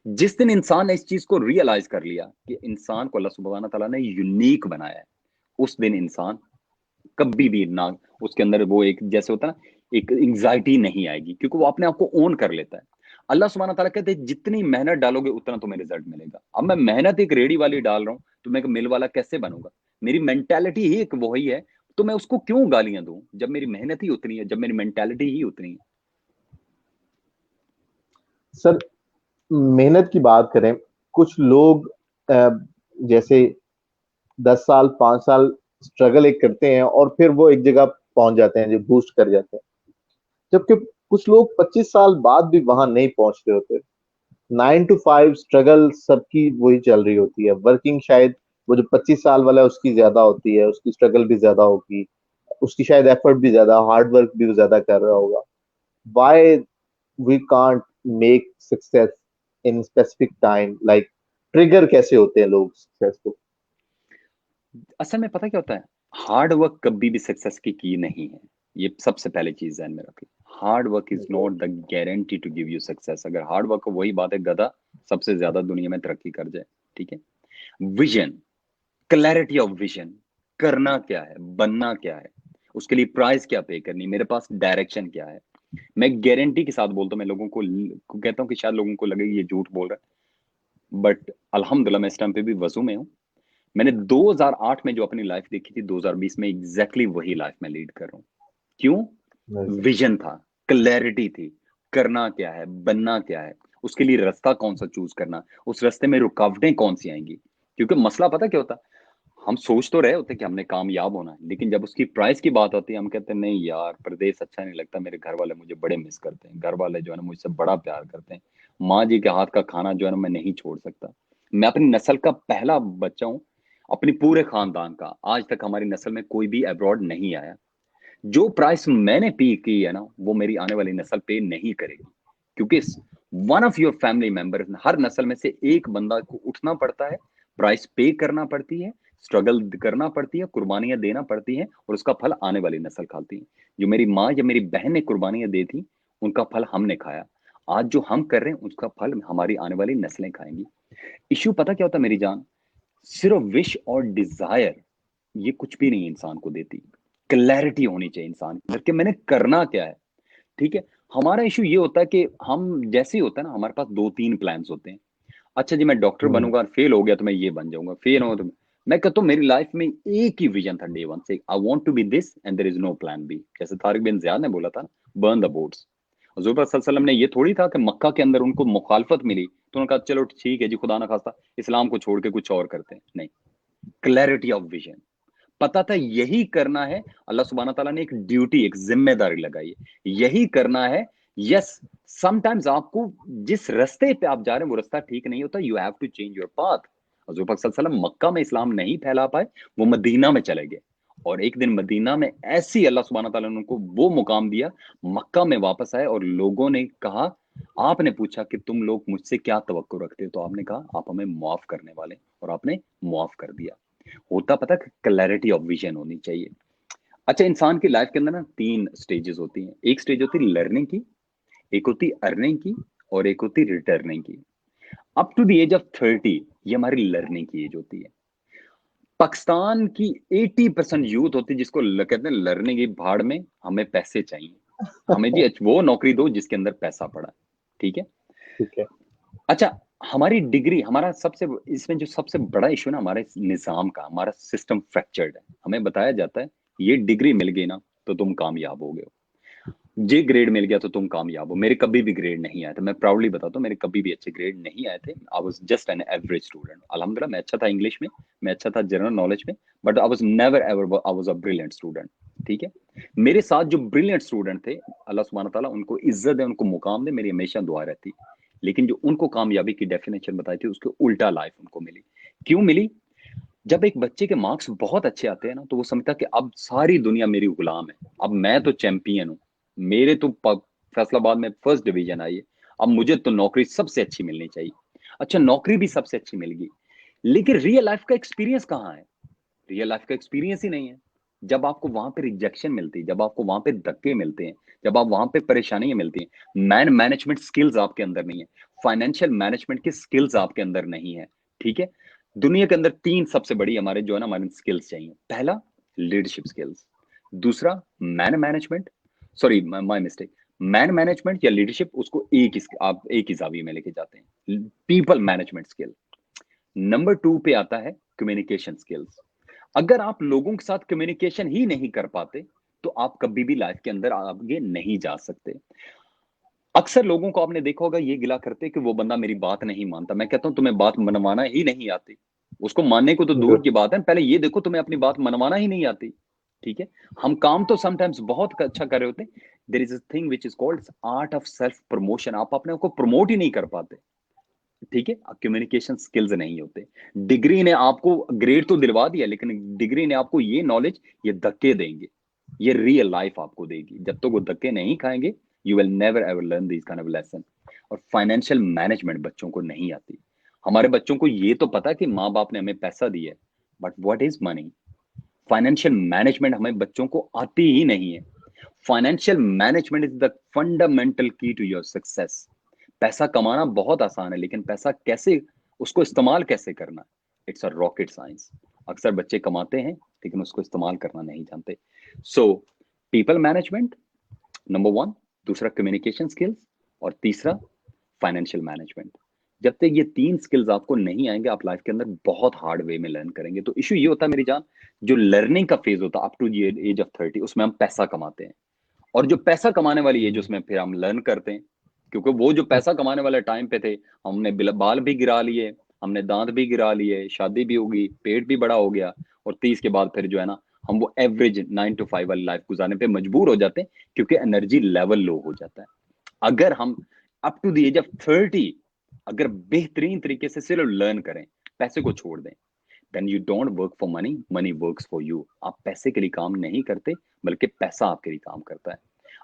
जिस दिन इंसान ने इस चीज को रियलाइज कर लिया कि इंसान को अल्लाह सुब्हाना तआला ने यूनिक बनाया है, उस दिन इंसान कभी भी ना उसके अंदर वो एक जैसे होता है ना, एक एंग्जाइटी नहीं आएगी, क्योंकि वो अपने आप को ओन कर लेता है। अल्लाह सुब्हाना तआला कहते हैं जितनी मेहनत डालोगे उतना तुम्हें रिजल्ट मिलेगा। अब मैं मेहनत एक रेडी वाली डाल रहा हूं तो मैं एक मिल वाला कैसे बनूंगा? मेरी मेंटेलिटी ही एक वही है, तो मैं उसको क्यों गालियां दूं जब मेरी मेहनत ही उतनी है, जब मेरी मेंटेलिटी ही उतनी है। सर, मेहनत की बात करें, कुछ लोग जैसे 10 साल 5 साल स्ट्रगल एक करते हैं और फिर वो एक जगह पहुंच जाते हैं, जो बूस्ट कर जाते हैं, जबकि कुछ लोग 25 साल बाद भी वहां नहीं पहुंच रहे होते। 9 to 5 स्ट्रगल सबकी वही चल रही होती है, वर्किंग शायद वो जो 25 साल वाला है उसकी ज्यादा होती है, उसकी स्ट्रगल भी ज्यादा होगी, उसकी शायद एफर्ट भी ज्यादा, हार्ड वर्क भी वो ज्यादा कर रहा होगा। Why we can't make success in specific time, like trigger कैसे होते हैं लोग सक्सेस को? असल में पता क्या होता है, हार्ड वर्क कभी भी सक्सेस की नहीं है। ये सबसे पहले चीज ध्यान में रखिए। Hard work is not the guarantee to give you success. अगर हार्ड वर्क, वही बात है, गधा सबसे ज्यादा दुनिया में तरक्की कर जाए। ठीक है। विजन, क्लैरिटी ऑफ विजन, करना क्या है, बनना क्या है, उसके लिए प्राइस क्या पे करनी, मेरे पास डायरेक्शन क्या है। मैं गारंटी के साथ बोलता हूँ, मैं लोगों को कहता हूँ कि शायद लोगों को लगे ये झूठ बोल रहा है, बट अल्हम्दुलिल्लाह मैं इस टाइम पे भी वजू में हूँ। मैंने 2008 में जो अपनी लाइफ देखी थी, 2020 में एग्जैक्टली वही लाइफ में लीड कर रहा हूँ। क्यों? विजन था, क्लैरिटी थी, करना क्या है, बनना क्या है, उसके लिए रास्ता कौन सा चूज करना, उस रास्ते में रुकावटें कौन सी आएंगी। क्योंकि मसला पता क्या होता, हम सोच तो रहे होते कि हमने कामयाब होना है, लेकिन जब उसकी प्राइस की बात आती है हम कहते हैं नहीं यार, प्रदेश अच्छा नहीं लगता, मेरे घर वाले मुझे बड़े मिस करते हैं, घर वाले जो है ना मुझसे बड़ा प्यार करते हैं, माँ जी के हाथ का खाना जो है ना मैं नहीं छोड़ सकता। मैं अपनी नस्ल का पहला बच्चा हूँ, अपनी पूरे खानदान का, आज तक हमारी नस्ल में कोई भी अब्रॉड नहीं आया। जो प्राइस मैंने पे की है ना, वो मेरी आने वाली नस्ल पे नहीं करेगी। क्योंकि one of your family member, हर नस्ल में से एक बंदा को उठना पड़ता है, प्राइस पे करना पड़ती है, स्ट्रगल करना पड़ती है, कुर्बानियां देना पड़ती हैं, और उसका फल आने वाली नस्ल खाती है। जो मेरी माँ या मेरी बहन ने कुर्बानियां दी थी, उनका फल हमने खाया। आज जो हम कर रहे हैं उसका फल हमारी आने वाली नस्लें खाएंगी। इश्यू पता क्या होता है मेरी जान, सिर्फ विश और डिजायर ये कुछ भी नहीं इंसान को देती। क्लैरिटी होनी चाहिए इंसान के अंदर कि मैंने करना क्या है। ठीक है। हमारा इशू ये होता है कि हम जैसे ही होता है ना, हमारे पास दो तीन प्लान्स होते हैं। अच्छा जी, मैं डॉक्टर हम्म। बनूंगा, फेल हो गया तो मैं ये बन जाऊंगा, फेल हो तो मैं कहता हूँ मेरी लाइफ में एक ही विजन था डे वन से, I want to be this and there is no plan B. जैसे तारिक बिन ज़ियाद ने बोला था, बर्न द बोट्स। हजूर पाक सल्लल्लाहु अलैहि वसल्लम ने ये थोड़ी था कि मक्का के अंदर उनको मुखालफत मिली तो उन्होंने कहा चलो ठीक है जी, खुदा ना खास्ता इस्लाम को छोड़ के कुछ और करते हैं। नहीं, क्लैरिटी ऑफ विजन, पता था यही करना है। अल्लाह सुब्हाना ताला ने एक ड्यूटी, एक जिम्मेदारी लगाई है, यही करना है। यस, समटाइम्स आपको जिस रास्ते पे आप जा रहे हैं वो रास्ता ठीक नहीं होता, you have to change your path. हजूर पाक सल्लल्लाहु अलैहि वसल्लम मक्का में इस्लाम नहीं फैला पाए, वो मदीना में चले गए, और एक दिन मदीना में ऐसी अल्लाह सुब्हाना ताला ने उनको वो मुकाम दिया, मक्का में वापस आए और लोगों ने कहा, आपने पूछा कि तुम लोग मुझसे क्या तवक्को रखते हो, तो आपने कहा आप हमें माफ करने वाले, और आपने माफ कर दिया। होता पता, क्लैरिटी ऑफ विजन होनी चाहिए। अच्छा, इंसान की लाइफ के अंदर ना तीन स्टेजेस होती हैं। एक स्टेज होती है लर्निंग की, एक होती अर्निंग की, और एक होती रिटर्निंग की। Up to the age of 30 ये हमारी लर्निंग की एज होती है। पाकिस्तान की 80% यूथ होती है जिसको कहते हैं लर्निंग की भाड़ में, हमें पैसे चाहिए, हमें जी वो नौकरी दो जिसके अंदर पैसा पड़ा है। ठीक है। ठीक है। अच्छा, हमारी डिग्री, हमारा सबसे इसमें जो सबसे बड़ा इशू ना हमारे निजाम का, हमारा सिस्टम फ्रैक्चर्ड है। हमें बताया जाता है ये डिग्री मिल गई ना तो तुम कामयाब हो गए, जे ग्रेड मिल गया तो तुम कामयाब हो। मेरे कभी भी ग्रेड नहीं आए थे, मैं प्राउडली बताता हूँ, मेरे कभी भी अच्छे ग्रेड नहीं आए थे। I was just an average student. अल्हम्दुलिल्लाह मैं अच्छा था इंग्लिश में, मैं अच्छा था जनरल नॉलेज में, but I was never ever I was a brilliant student. ठीक है। मेरे साथ जो ब्रिलियंट स्टूडेंट थे, अल्लाह सुब्हान ताला उनको इज्जत दे, उनको मुकाम दे, मेरी हमेशा दुआ रहती। लेकिन जो उनको कामयाबी की डेफिनेशन बताई थी उसके उल्टा लाइफ उनको मिली। क्यों मिली? जब एक बच्चे के मार्क्स बहुत अच्छे आते हैं ना, तो वो समझता कि अब सारी दुनिया मेरी गुलाम है, अब मैं तो चैंपियन हूँ, मेरे तो फैसलाबाद में फर्स्ट डिवीजन आई है, अब मुझे तो नौकरी सबसे अच्छी मिलनी चाहिए। अच्छा, नौकरी भी सबसे अच्छी मिल गई, लेकिन रियल लाइफ का एक्सपीरियंस कहाँ है? रियल लाइफ का एक्सपीरियंस ही नहीं है। जब आपको वहां पे रिजेक्शन मिलती है, जब आपको वहां पे धक्के मिलते हैं, जब आप वहां पे परेशानियां मिलती हैं, मैनेजमेंट स्किल्स आपके अंदर नहीं है, फाइनेंशियल मैनेजमेंट की स्किल्स आपके अंदर नहीं है, ठीक है? दुनिया के अंदर तीन सबसे बड़ी हमारे जो है ना हमारे स्किल्स चाहिए। पहला लीडरशिप स्किल्स, दूसरा management, sorry my mistake, management या लीडरशिप, उसको आप एक ही जाविये में लेके जाते हैं, पीपल मैनेजमेंट स्किल। नंबर 2 पे आता है कम्युनिकेशन स्किल्स। अगर आप लोगों के साथ कम्युनिकेशन ही नहीं कर पाते तो आप कभी भी लाइफ के अंदर आगे नहीं जा सकते। अक्सर लोगों को आपने देखा होगा ये गिला करते कि वो बंदा मेरी बात नहीं मानता। मैं कहता हूं तुम्हें बात मनवाना ही नहीं आती। उसको मानने को तो दूर की बात है, पहले ये देखो तुम्हें अपनी बात मनवाना ही नहीं आती। ठीक है, हम काम तो समटाइम्स बहुत अच्छा कर रहे होते हैं। There is a thing which is called art of self promotion. आप अपने को प्रमोट ही नहीं कर पाते। ठीक है, कम्युनिकेशन स्किल्स नहीं होते। डिग्री ने आपको ग्रेड तो दिलवा दिया, लेकिन डिग्री ने आपको ये नॉलेज, ये धक्के देंगे, ये रियल लाइफ आपको देगी। जब तक वो धक्के नहीं खाएंगे, you will never ever learn this kind of lesson. और फाइनेंशियल मैनेजमेंट बच्चों को नहीं आती। हमारे बच्चों को ये तो पता कि माँ बाप ने हमें पैसा दिया है, but what is money? Financial management हमें बच्चों को आती ही नहीं है। Financial management is the fundamental की टू योर सक्सेस। पैसा कमाना बहुत आसान है, लेकिन पैसा कैसे, उसको इस्तेमाल कैसे करना, इट्स अ रॉकेट साइंस। अक्सर बच्चे कमाते हैं लेकिन उसको इस्तेमाल करना नहीं जानते। सो पीपल मैनेजमेंट नंबर 1, दूसरा कम्युनिकेशन स्किल्स, और तीसरा फाइनेंशियल मैनेजमेंट। जब तक ये तीन स्किल्स आपको नहीं आएंगे, आप लाइफ के अंदर बहुत हार्ड वे में लर्न करेंगे। तो इशू ये होता है मेरी जान, जो लर्निंग का फेज होता है अप टू एज ऑफ 30, उसमें हम पैसा कमाते हैं। और जो पैसा कमाने वाली एज, उसमें फिर हम लर्न करते हैं। क्योंकि वो जो पैसा कमाने वाले टाइम पे थे, हमने बाल भी गिरा लिए, हमने दांत भी गिरा लिए, शादी भी होगी, पेट भी बड़ा हो गया, और 30 के बाद फिर जो है ना, हम वो एवरेज 9 to 5 वाली लाइफ गुजारने पे मजबूर हो जाते हैं, क्योंकि एनर्जी लेवल लो हो जाता है। अगर हम up to the age of 30 अगर बेहतरीन तरीके से सिर्फ लर्न करें, पैसे को छोड़ दें, then you don't work for money, money works for you. आप पैसे के लिए काम नहीं करते, बल्कि पैसा आपके लिए काम करता है।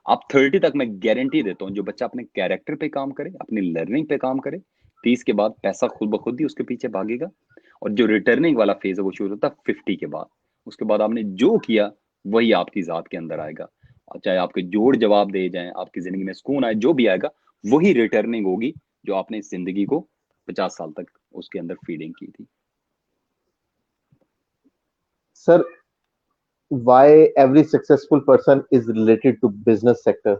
आप 30 तक मैं गारंटी देता हूँ, जो बच्चा अपने कैरेक्टर पे काम करे, अपनी लर्निंग पे काम करे, 30 के बाद पैसा खुद ब खुद ही उसके पीछे भागेगा। और जो रिटर्निंग वाला फेज है वो शुरू होता है 50 के बाद। उसके बाद आपने जो किया वही आपकी जात के अंदर आएगा। और चाहे आपके जोड़ जवाब दे जाएं, आपकी जिंदगी में सुकून आए, जो भी आएगा वही रिटर्निंग होगी, जो आपने इस जिंदगी को 50 साल तक उसके अंदर फीडिंग की थी। Sir, why every successful person is related to business sector?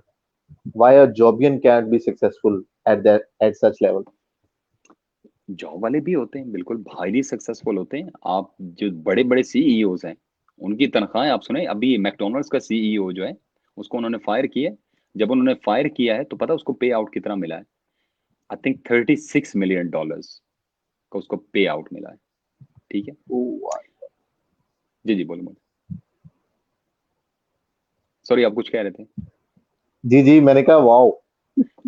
Why a Jobian can't be successful at such level? Job वाले भी होते हैं, बिल्कुल हाईली सक्सेसफुल होते हैं। आप जो बड़े बड़े सीईओज हैं, उनकी तनख्वाहें आप सुने। अभी मैकडोनल्ड्स का सीईओ जो है, उसको उन्होंने फायर किया। जब उन्होंने फायर किया है तो पता उसको पे आउट कितना मिला है? आई थिंक $36 million का उसको पे आउट मिला है। ठीक है, जी जी बोलो मुझे, सॉरी आप कुछ कह रहे थे। जी जी, मैंने कहा वाओ।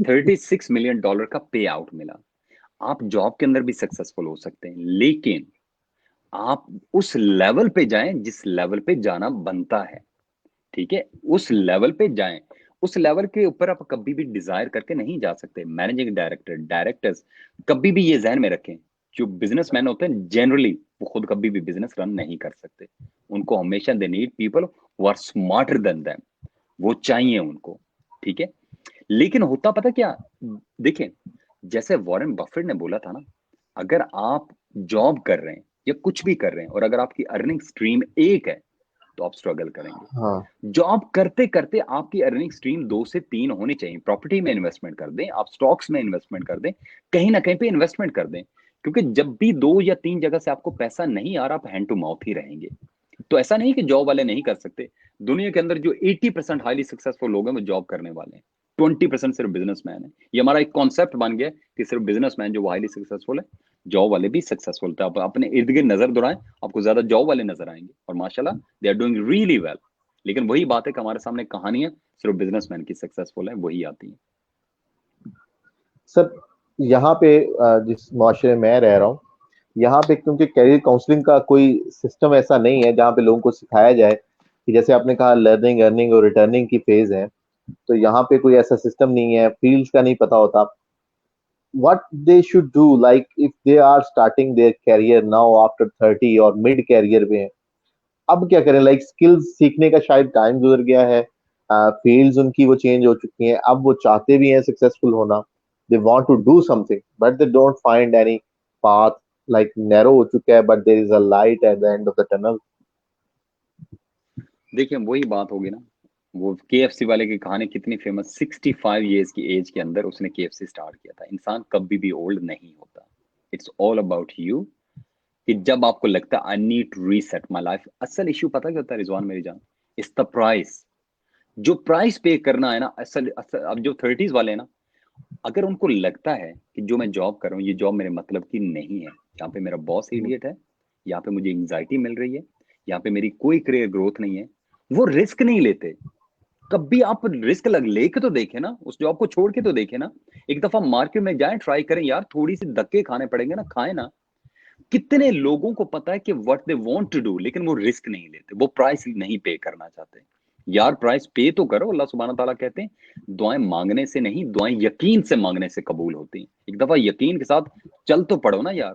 $36 million का पे आउट मिला। आप जॉब के अंदर भी सक्सेसफुल हो सकते हैं, लेकिन आप उस लेवल पे जाएं जिस लेवल पे जाना बनता है। ठीक है, उस लेवल पे जाएं। उस लेवल के ऊपर आप कभी भी डिजायर करके नहीं जा सकते। मैनेजिंग डायरेक्टर, डायरेक्टर्स, कभी भी ये जहन में रखें, जो बिजनेसमैन होते हैं जनरली वो खुद कभी भी बिजनेस रन नहीं कर सकते। उनको हमेशा they need people who are smarter than them. वो चाहिए उनको। ठीक है, लेकिन होता पता क्या, देखें, जैसे वॉरेन बफेट ने बोला था ना, अगर आप जॉब कर रहे हैं या कुछ भी कर रहे हैं, और अगर आपकी अर्निंग स्ट्रीम एक है, तो आप स्ट्रगल करेंगे। हाँ। जॉब करते करते आपकी अर्निंग स्ट्रीम 2 से 3 होनी चाहिए। प्रॉपर्टी में इन्वेस्टमेंट कर दें, आप स्टॉक्स में इन्वेस्टमेंट कर दें, कहीं ना कहीं पे इन्वेस्टमेंट कर दें। क्योंकि जब भी 2 या 3 जगह से आपको पैसा नहीं आ रहा, आप हैंड टू माउथ ही रहेंगे। तो ऐसा नहीं कि जॉब वाले नहीं कर सकते। दुनिया के अंदर जो 80% हाईली सक्सेसफुल लोग हैं वो जॉब करने वाले हैं, 20% सिर्फ बिजनेसमैन है। ये हमारा एक कॉन्सेप्ट बन गया कि सिर्फ बिजनेसमैन जो हाईली सक्सेसफुल है, जॉब वाले भी सक्सेसफुल थे। आप अपने इर्द गिर्द नजर दौड़ाएं, आपको ज्यादा जॉब वाले नजर आएंगे, और माशाल्लाह they are doing really well. लेकिन वही बात है कि हमारे सामने कहानियां सिर्फ बिजनेसमैन की सक्सेसफुल है, वही आती है। सर, यहाँ पे जिस मुआशरे में मैं रह रहा हूँ, यहाँ पे क्योंकि कैरियर काउंसलिंग का कोई सिस्टम ऐसा नहीं है जहाँ पे लोगों को सिखाया जाए कि जैसे आपने कहा लर्निंग, अर्निंग और रिटर्निंग की फेज है, तो यहाँ पे कोई ऐसा सिस्टम नहीं है, फील्ड्स का नहीं पता होता। what they should do, like if they are starting their career now after 30 और mid career में हैं, अब क्या करें? लाइक स्किल्स सीखने का शायद टाइम गुजर गया है, फील्ड्स उनकी वो चेंज हो चुकी हैं, अब वो चाहते भी हैं सक्सेसफुल होना, they want to do something but they don't find any path, like narrow हो चुका है but there is a light at the end of the tunnel. देखिए वही बात होगी ना, वो केएफसी वाले की कहानी कितनी फेमस, 65 इयर्स की एज के अंदर उसने केएफसी स्टार्ट किया था। इंसान कभी भी ओल्ड नहीं होता। इट्स ऑल अबाउट यू, कि जब आपको लगता है I need to reset my life. असल इश्यू पता क्या होता है रिजवान मेरी जान, इट्स द प्राइस। जो प्राइस पे करना है ना, असल अब जो 30s वाले हैं ना, अगर उनको लगता है कि जो मैं जॉब कर रहा हूँ ये जॉब मेरे मतलब की नहीं है, यहाँ पे मेरा बॉस इडियट है, यहाँ पे मुझे एंग्जाइटी मिल रही है, यहाँ पे मेरी कोई करियर ग्रोथ नहीं है, वो रिस्क नहीं लेते। कभी आप रिस्क लग लेके तो देखे ना, उस जॉब को छोड़ के तो देखे ना, एक दफा मार्केट में जाएं, ट्राई करें यार, थोड़ी सी धक्के खाने पड़ेंगे ना, खाए ना। कितने लोगों को पता है कि what they want to do, लेकिन वो रिस्क नहीं लेते, वो प्राइस नहीं पे करना चाहते। यार प्राइस पे तो करो, अल्लाह सुब्हान ताला कहते हैं दुआएं मांगने से नहीं, दुआएं यकीन से मांगने से कबूल होती हैं। एक दफा यकीन के साथ चल तो पड़ो ना यार।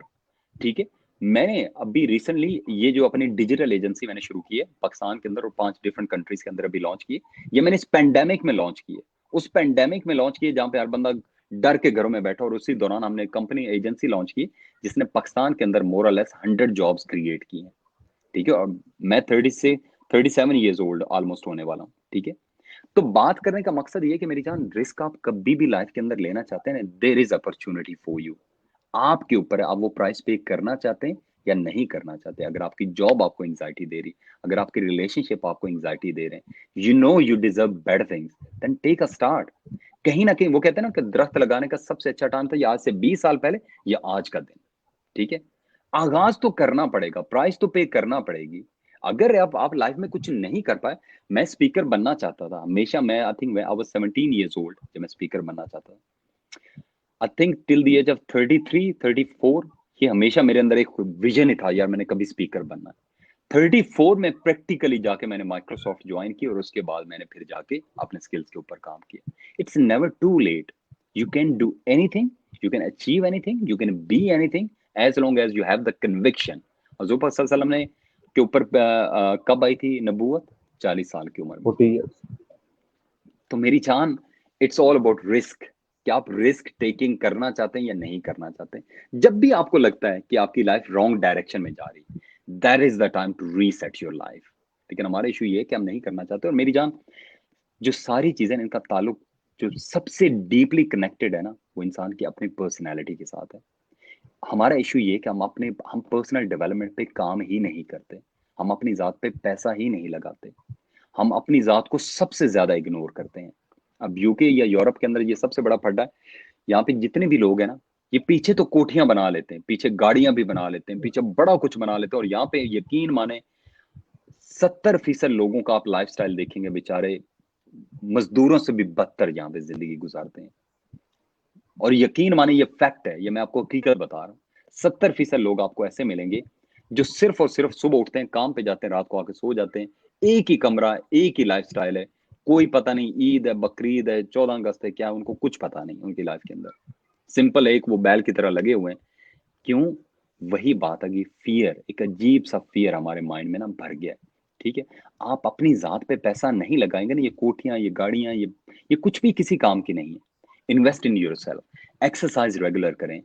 ठीक है, मैंने अभी रिसेंटली ये जो अपनी डिजिटल एजेंसी मैंने शुरू की है पाकिस्तान के अंदर और 5 डिफरेंट कंट्रीज के अंदर अभी लॉन्च की है। ये मैंने इस पेंडेमिक में लॉन्च की है, उस पेंडेमिक में लॉन्च की है जहां पे हर बंदा डर के घरों में बैठा, और उसी दौरान हमने कंपनी एजेंसी लॉन्च की जिसने पाकिस्तान के अंदर मोर और लेस 100 जॉब्स क्रिएट की हैं। ठीक है, और मैं 37 ईयर्स ओल्ड ऑलमोस्ट होने वाला हूँ। ठीक है, तो बात करने का मकसद ये है कि मेरी जान, रिस्क आप कभी भी लाइफ के अंदर लेना चाहते हैं, there is opportunity for you. आपके ऊपर है, आप वो प्राइस पे करना चाहते हैं या नहीं करना चाहते। अगर आपकी जॉब आपको एंग्जाइटी दे रही, अगर आपके रिलेशनशिप आपको एंग्जाइटी दे रहे हैं, you know you deserve better things, then take a start. कहीं ना कहीं वो कहते हैं ना कि दरख्त लगाने का सबसे अच्छा टाइम था, या आज से 20 साल पहले या आज का दिन। ठीक है, आगाज तो करना पड़ेगा, प्राइस तो पे करना पड़ेगी। अगर आप लाइफ में कुछ नहीं कर पाए, मैं स्पीकर बनना चाहता था हमेशा, मैं I think I was 17 years old जब मैं स्पीकर बनना चाहता था। I think till the age of 33 34, ये हमेशा मेरे अंदर एक विजन ही था यार, मैंने कभी स्पीकर बनना है। 34 में प्रैक्टिकली जाके मैंने माइक्रोसॉफ्ट ज्वाइन की, और उसके बाद मैंने फिर जाके अपने स्किल्स के ऊपर काम किया। It's never too late, you can do anything, you can achieve anything, you can be anything, as long as you have the conviction. हजूर पाक सल्लल्लाहु अलैहि वसल्लम ने के ऊपर कब आई थी नबूवत? 40 साल की उम्र में। 40 years। तो मेरी जान, इट्स ऑल अबाउट रिस्क, कि आप रिस्क टेकिंग करना चाहते हैं या नहीं करना चाहते। जब भी आपको लगता है कि आपकी लाइफ रॉन्ग डायरेक्शन में जा रही, that is the time to reset your life. लेकिन हमारा इशू ये है कि हम नहीं करना चाहते। और मेरी जान, जो सारी चीजें हैं, इनका ताल्लुक जो सबसे डीपली कनेक्टेड है ना, वो इंसान की अपनी पर्सनैलिटी के साथ है। हमारा इशू ये है कि हम पर्सनल डेवलपमेंट पे काम ही नहीं करते, हम अपनी जात पे पैसा ही नहीं लगाते, हम अपनी जात को सबसे ज्यादा इग्नोर करते हैं। अब यूके या यूरोप के अंदर ये सबसे बड़ा फड्डा है। यहाँ पे जितने भी लोग हैं ना, ये पीछे तो कोठियां बना लेते हैं, पीछे गाड़ियां भी बना लेते हैं, पीछे बड़ा कुछ बना लेते हैं, और यहाँ पे यकीन माने 70% लोगों का आप लाइफस्टाइल देखेंगे, बेचारे मजदूरों से भी बदतर यहाँ पे जिंदगी गुजारते हैं। और यकीन माने ये फैक्ट है, ये मैं आपको हकीकत बता रहा हूँ। 70% लोग आपको ऐसे मिलेंगे जो सिर्फ और सिर्फ सुबह उठते हैं, काम पे जाते हैं, रात को आके सो जाते हैं, एक ही कमरा, एक ही लाइफस्टाइल है, कोई पता नहीं ईद है, बकरीद है, 14 अगस्त है, क्या उनको कुछ पता नहीं उनकी लाइफ के अंदर। सिंपल है, एक वो बैल की तरह लगे हुए हैं। क्यों? वही बात है कि फियर, एक अजीब सा फियर हमारे माइंड में ना भर गया है। ठीक है, आप अपनी जात पे पैसा नहीं लगाएंगे ना, ये कोठियां, ये गाड़ियां, ये कुछ भी किसी काम की नहीं है। Invest in yourself, exercise regular करें,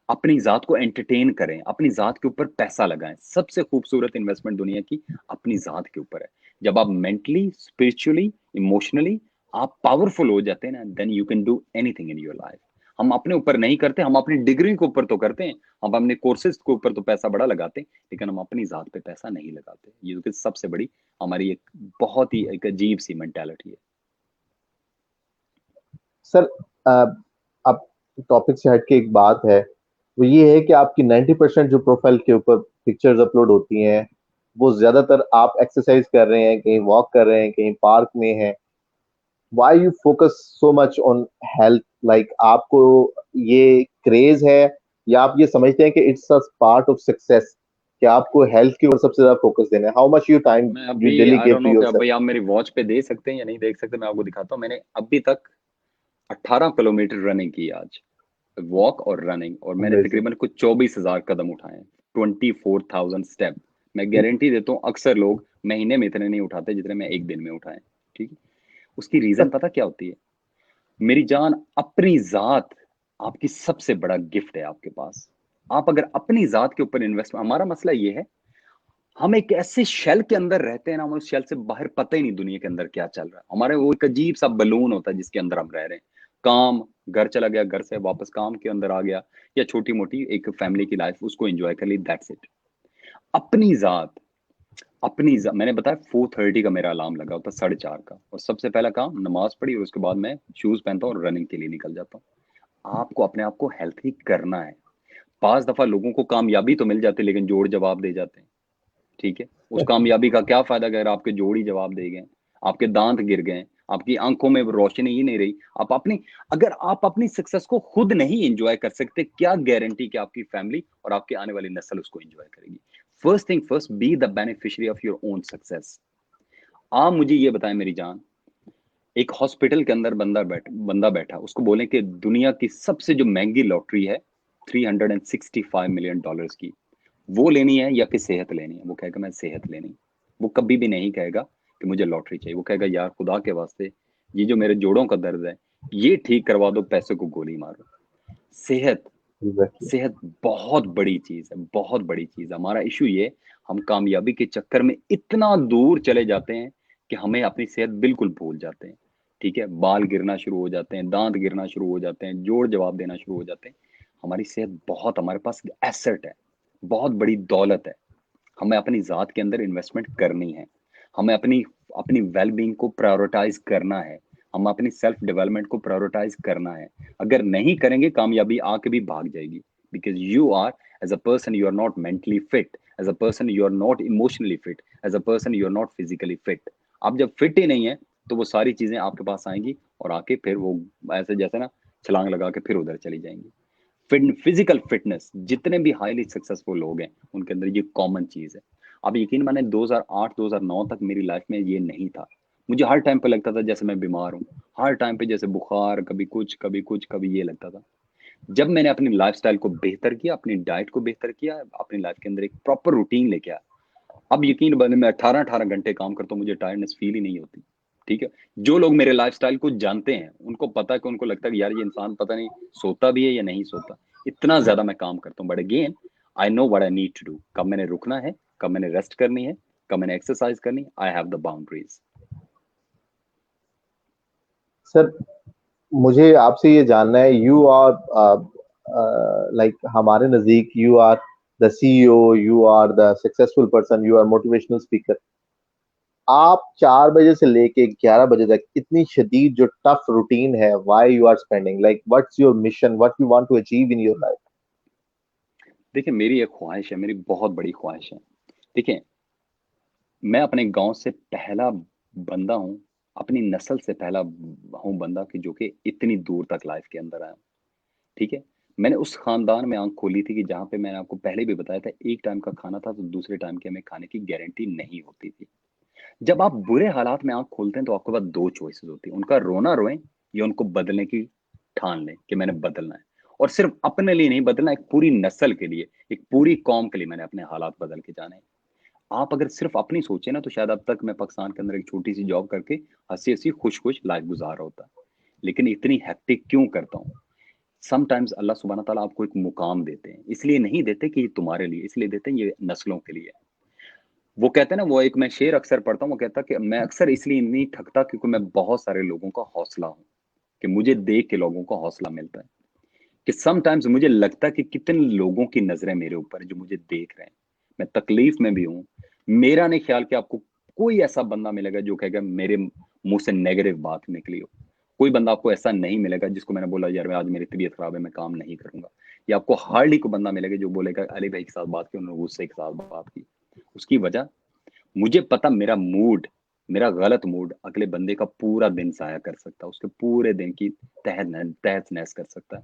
अपनी जात को एंटरटेन करें, अपनी जात के ऊपर पैसा लगाएं। सबसे खूबसूरत इन्वेस्टमेंट दुनिया की अपनी जात के ऊपर है। जब आप मेंटली, स्पिरिचुअली, इमोशनली आप पावरफुल हो जाते हैं ना, then you can do anything in your life. हम अपने ऊपर नहीं करते, हम अपनी डिग्री के ऊपर तो करते हैं, हम अपने कोर्सेज के ऊपर तो पैसा बड़ा लगाते हैं, लेकिन हम अपनी जात पे पैसा नहीं लगाते। ये तो सबसे बड़ी हमारी एक बहुत ही एक अजीब सी मेंटालिटी है। सर, अब टॉपिक से हटके एक बात है, वो ये है कि आपकी 90% जो प्रोफाइल के ऊपर पिक्चर्स अपलोड होती हैं, वो ज्यादातर आप एक्सरसाइज कर रहे हैं, कहीं वॉक कर रहे हैं, कहीं पार्क में हैं। Why you focus so much on health? Like आपको ये क्रेज है, या आप ये समझते हैं कि it's a part of success, कि आपको हेल्थ की ओर सबसे ज्यादा फोकस देना है? हाउ मच यू टाइम मैं यू अभी daily I give don't to know कि योरसेल्फ? भाई आप मेरी वॉच पे दे सकते हैं या नहीं देख सकते, मैं आपको दिखाता हूँ। मैंने अभी तक 18 किलोमीटर रनिंग की आज। वॉक और रनिंग, और मैंने Amazing. तकरीबन कुछ 24,000 कदम उठाए हैं, 24,000 स्टेप। मैं गारंटी देता हूँ अक्सर लोग महीने में इतने नहीं उठाते जितने मैं एक दिन में उठाए। ठीक है, उसकी रीजन पता क्या होती है मेरी जान? अपनी जात आपकी सबसे बड़ा गिफ्ट है आपके पास। आप अगर अपनी जात के ऊपर इन्वेस्ट, हमारा मसला ये है हम एक ऐसे शेल के अंदर रहते हैं ना, हमें उस शेल से बाहर पता ही नहीं दुनिया के अंदर क्या चल रहा है। हमारे वो एक अजीब सा बलून होता है जिसके अंदर हम रह रहे हैं। काम, घर चला गया, घर से वापस काम के अंदर आ गया, या छोटी मोटी एक फैमिली की लाइफ उसको एंजॉय कर ली, दैट्स इट। अपनी जात, मैंने बताया 4:30 का मेरा अलार्म लगा होता, 4:30 का, और सबसे पहला काम नमाज पढ़ी और उसके बाद मैं शूज पहनता हूँ और रनिंग के लिए निकल जाता हूँ। आपको अपने आप को हेल्थी करना है। 5 दफा लोगों को कामयाबी तो मिल जाती है लेकिन जोड़ जवाब दे जाते हैं। ठीक है, उस कामयाबी का क्या फायदा अगर आपके जोड़ ही जवाब दे गए, आपके दांत गिर गए, आपकी आंखों में रोशनी ही नहीं रही। अगर आप अपनी सक्सेस को खुद नहीं एंजॉय कर सकते, क्या गारंटी कि आपकी फैमिली और आपकी आने वाली नस्ल उसको एंजॉय करेगी? First thing first, be the beneficiary of your own success. आप मुझे ये बताएं मेरी जान, एक हॉस्पिटल के अंदर बंदा बैठा, उसको बोले कि दुनिया की सबसे जो महंगी लॉटरी है, $365 मिलियन की, वो लेनी है या फिर सेहत लेनी है? वो कहेगा मैं सेहत लेनी है। वो कभी भी नहीं कहेगा कि मुझे लॉटरी चाहिए। वो कहेगा यार खुदा के वास्ते ये जो मेरे जोड़ों का दर्द है ये ठीक करवा दो, पैसे को गोली मारो। सेहत, Exactly. सेहत बहुत बड़ी चीज है, बहुत बड़ी चीज है। हमारा इशू ये, हम कामयाबी के चक्कर में इतना दूर चले जाते हैं कि हमें अपनी सेहत बिल्कुल भूल जाते हैं। ठीक है, बाल गिरना शुरू हो जाते हैं, दांत गिरना शुरू हो जाते हैं, जोड़ जवाब देना शुरू हो जाते हैं। हमारी सेहत बहुत, हमारे पास एसेट है, बहुत बड़ी दौलत है। हमें अपनी जात के अंदर इन्वेस्टमेंट करनी है। हमें अपनी अपनी वेल बीइंग को प्रायोरिटाइज करना है। हम अपनी सेल्फ डेवलपमेंट को प्रायोरिटाइज करना है। अगर नहीं करेंगे कामयाबी आके भी भाग जाएगी। Because you are, as a person you are not mentally fit, as a person you are not emotionally fit, as a person you are not physically fit. आप जब फिट ही नहीं है तो वो सारी चीजें आपके पास आएंगी और आके फिर वो ऐसे जैसे ना छलांग लगा के फिर उधर चली जाएंगी। फिजिकल फिटनेस, जितने भी हाईली सक्सेसफुल लोग हैं उनके अंदर ये कॉमन चीज है। अब यकीन माने 2008-2009 तक मेरी लाइफ में ये नहीं था। मुझे हर टाइम पे लगता था जैसे मैं बीमार हूँ, हर टाइम पे जैसे बुखार, कभी कुछ कभी कुछ कभी ये लगता था। जब मैंने अपनी लाइफस्टाइल को बेहतर किया, अपनी डाइट को बेहतर किया, अपनी लाइफ के अंदर एक प्रॉपर रूटीन लेके आया, अब यकीन माने मैं 18-18 घंटे काम करता हूँ, मुझे टायर्डनेस फील ही नहीं होती। ठीक है, जो लोग मेरे लाइफस्टाइल को जानते हैं उनको पता है कि उनको लगता है कि यार ये इंसान पता नहीं सोता भी है या नहीं सोता, इतना ज्यादा मैं काम करता हूँ। But again I know what I need to do, कब मैंने रुकना है, कब मैंने रेस्ट करनी है, कब मैंने एक्सरसाइज करनी है। I have the boundaries. Sir, मुझे आपसे ये जानना है, यू आर लाइक हमारे नजदीक you are the CEO, you are the successful person, you are motivational speaker. आप 4 बजे से लेके 11 बजे तक इतनी शदीद जो टफ रूटीन है, why you are spending, like what's your mission, what you want to achieve in your life? देखिए मेरी एक ख्वाहिश है, मेरी बहुत बड़ी ख्वाहिश है। देखिए, मैं अपने गांव से पहला बंदा हूँ, अपनी नस्ल से पहला हूँ बंदा कि जो कि इतनी दूर तक लाइफ के अंदर आया। ठीक है, मैंने उस खानदान में आंख खोली थी कि जहां पे मैंने आपको पहले भी बताया था, एक टाइम का खाना था तो दूसरे टाइम के हमें खाने की गारंटी नहीं होती थी। जब आप बुरे हालात में आंख खोलते हैं तो आपके पास दो चॉइसेस होती है, उनका रोना रोएं या उनको बदलने की ठान लें कि मैंने बदलना है। और सिर्फ अपने लिए नहीं बदलना, एक पूरी नस्ल के लिए, एक पूरी कौम के लिए मैंने अपने हालात बदल के जाने हैं। आप अगर सिर्फ अपनी सोचे ना तो शायद अब तक मैं पाकिस्तान के अंदर एक छोटी सी जॉब करके हंसी हंसी खुश खुश लाइफ गुजार रहा होता। लेकिन इतनी हैप्टिक क्यों करता हूँ? समटाइम्स अल्लाह सुब्हाना ताला आपको एक मुकाम देते हैं, इसलिए नहीं देते कि ये तुम्हारे लिए, इसलिए देते हैं ये नस्लों के लिए। वो कहते हैं ना, वो एक मैं शेर अक्सर पढ़ता हूँ, वो कहता है कि मैं अक्सर इसलिए नहीं थकता क्योंकि मैं बहुत सारे लोगों का हौसला हूँ, कि मुझे देख के लोगों को हौसला मिलता है। कि समटाइम्स मुझे लगता है कि कितने लोगों की नजरें मेरे ऊपर है जो मुझे देख रहे हैं, मैं तकलीफ में भी हूँ। मेरा नहीं ख्याल कि आपको कोई ऐसा बंदा मिलेगा जो कहेगा मेरे मुंह से नेगेटिव बात निकली हो। कोई बंदा आपको ऐसा नहीं मिलेगा जिसको मैंने बोला यार मैं आज मेरी तबीयत खराब है मैं काम नहीं करूंगा। या आपको हार्डली को बंदा मिलेगा जो बोलेगा अली भाई के साथ बात की, उन्होंने गुस्से के साथ बात की। उसकी वजह, मुझे पता मेरा मूड, मेरा गलत मूड अगले बंदे का पूरा दिन जाया कर सकता है, उसके पूरे दिन की तहस नहस कर सकता है।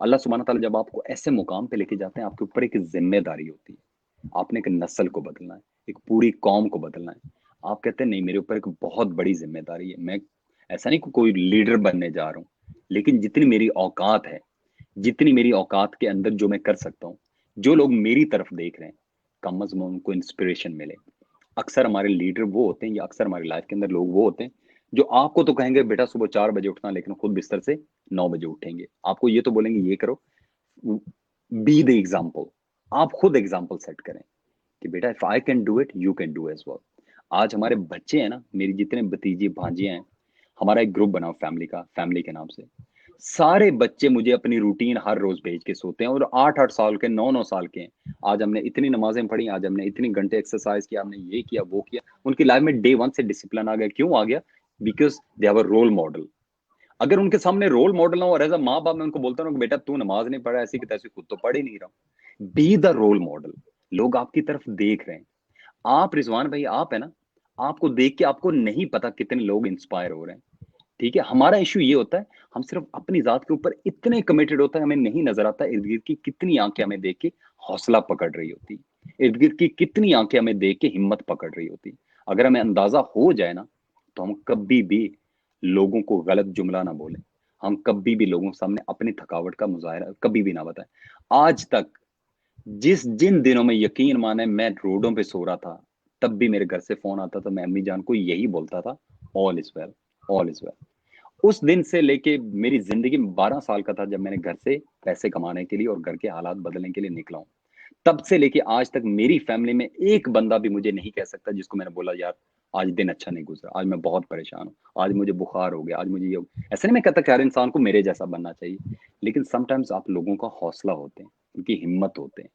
अल्लाह सुब्हाना ताला जब आपको ऐसे मुकाम पे लेके जाते हैं, आपके ऊपर एक जिम्मेदारी होती है। आपने एक नस्ल को बदलना है, एक पूरी कौम को बदलना है। आप कहते हैं नहीं मेरे ऊपर एक बहुत बड़ी जिम्मेदारी है, मैं ऐसा नहीं कि कोई लीडर बनने जा रहा हूँ, लेकिन जितनी मेरी औकात है जितनी मेरी औकात के अंदर जो मैं कर सकता हूँ, जो लोग मेरी तरफ देख रहे हैं, कम अज कम उनको इंस्पिरेशन मिले। अक्सर हमारे लीडर वो होते हैं, या अक्सर हमारी लाइफ के अंदर लोग वो होते हैं जो आपको तो कहेंगे बेटा सुबह 4 बजे उठना, लेकिन खुद बिस्तर से 9 बजे उठेंगे। आपको ये तो बोलेंगे ये करो, बी द एग्जाम्पल। आप खुद एग्जाम्पल सेट करें कि बेटा if I can do it you can do as well. आज हमारे बच्चे हैं ना, मेरी जितने भतीजी भांजियां हैं, हमारा एक ग्रुप बना फैमिली का, फैमिली के नाम से। सारे बच्चे मुझे अपनी रूटीन हर रोज भेज के सोते हैं, और 8-8 साल के, 9-9 साल के हैं। आज हमने इतनी नमाजें पढ़ी, आज हमने इतनी घंटे एक्सरसाइज किया, हमने ये किया वो किया। उनकी लाइफ में डे वन से डिसिप्लिन आ गया। क्यों आ गया? Because they have a role model. अगर उनके सामने रोल मॉडल ना हो, और एज अ माँ बाप मैं उनको बोलता हूँ कि बेटा तू नमाज नहीं पढ़ा, ऐसी की तैसी, खुद तो पढ़ ही नहीं रहा। Be the role model. लोग आपकी तरफ देख रहे हैं। आप रिजवान भाई, आप है ना, आपको देख के आपको नहीं पता कितने लोग इंस्पायर हो रहे हैं। ठीक है, हमारा इशू ये होता है, हम सिर्फ अपनी जात के ऊपर इतने कमिटेड होता है, हमें नहीं नजर आता इर्द गिर्द की कितनी आंखें हमें देख के हौसला पकड़ रही होती, इर्द गिर्द की कितनी आंखें हमें देख के हिम्मत पकड़ रही होती। अगर हमें अंदाजा हो जाए ना, तो हम कभी भी लोगों को गलत जुमला ना बोले, हम कभी भी लोगों के सामने अपनी थकावट का मुजाहरा कभी भी ना बताएं। आज तक जिस जिन दिनों में, यकीन माने, मैं रोडों पे सो रहा था, तब भी मेरे घर से फोन आता था, मैं अम्मी जान को यही बोलता था, all is well, all is well. उस दिन से लेके मेरी जिंदगी में 12 साल का था जब मैंने घर से पैसे कमाने के लिए और घर के हालात बदलने के लिए निकला हूं, तब से लेके आज तक मेरी फैमिली में एक बंदा भी मुझे नहीं कह सकता जिसको मैंने बोला यार आज दिन अच्छा नहीं गुजरा, आज मैं बहुत परेशान हूँ, आज मुझे बुखार हो गया, आज मुझे ये ऐसे नहीं मैं कहता कि हर इंसान को मेरे जैसा बनना चाहिए, लेकिन समटाइम्स आप लोगों का हौसला होते हैं, उनकी हिम्मत होते हैं।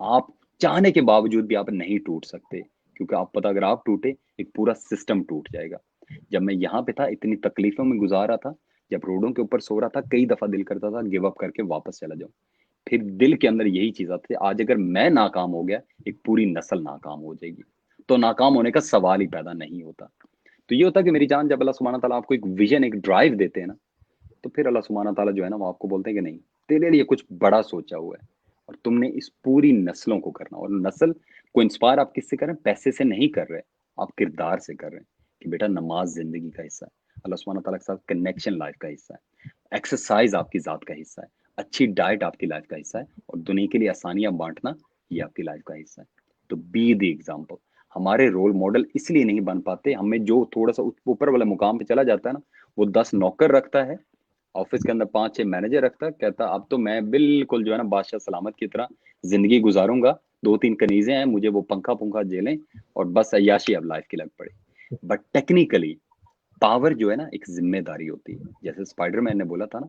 आप चाहने के बावजूद भी आप नहीं टूट सकते, क्योंकि आप पता अगर आप टूटे, एक पूरा सिस्टम टूट जाएगा। जब मैं यहाँ पे था, इतनी तकलीफों में गुजारा था, जब रोडों के ऊपर सो रहा था, कई दफा दिल करता था गिव अप करके वापस चला जाऊं। फिर दिल के अंदर यही चीज आती है, आज अगर मैं नाकाम हो गया, एक पूरी नस्ल नाकाम हो जाएगी। तो नाकाम होने का सवाल ही पैदा नहीं होता। तो ये होता है कि मेरी जान, जब अल्लाह सुब्हानहू तआला आपको एक विजन, एक ड्राइव देते हैं ना, तो फिर अल्लाह सुब्हानहू तआला जो है ना, वो आपको बोलते हैं कि नहीं, तेरे लिए कुछ बड़ा सोचा हुआ है, और तुमने इस पूरी नस्लों को करना। और नस्ल को इंस्पायर आप किससे कर रहे हैं? पैसे से नहीं कर रहे, आप किरदार से कर रहे हैं कि बेटा नमाज जिंदगी का हिस्सा है, अल्लाह सुब्हानहू तआला के साथ कनेक्शन लाइफ का हिस्सा है, एक्सरसाइज आपकी जात का हिस्सा है, अच्छी डाइट आपकी लाइफ का हिस्सा है, और दुनिया के लिए आसानियां बांटना ये आपकी लाइफ का हिस्सा है। तो बी द एग्जाम्पल। हमारे रोल मॉडल इसलिए नहीं बन पाते, हमें जो थोड़ा सा ऊपर वाले मुकाम पे चला जाता है ना, वो 10 नौकर रखता है, ऑफिस के अंदर 5-6 मैनेजर रखता है, कहता अब तो मैं बिल्कुल जो है ना बादशाह सलामत की तरह जिंदगी गुजारूंगा, 2-3 कनीजें हैं, मुझे वो पंखा पुंखा झेलें, और बस अय्याशी अब लाइफ की लग पड़े। बट टेक्निकली पावर जो है ना, एक जिम्मेदारी होती है। जैसे स्पाइडरमैन ने बोला था ना,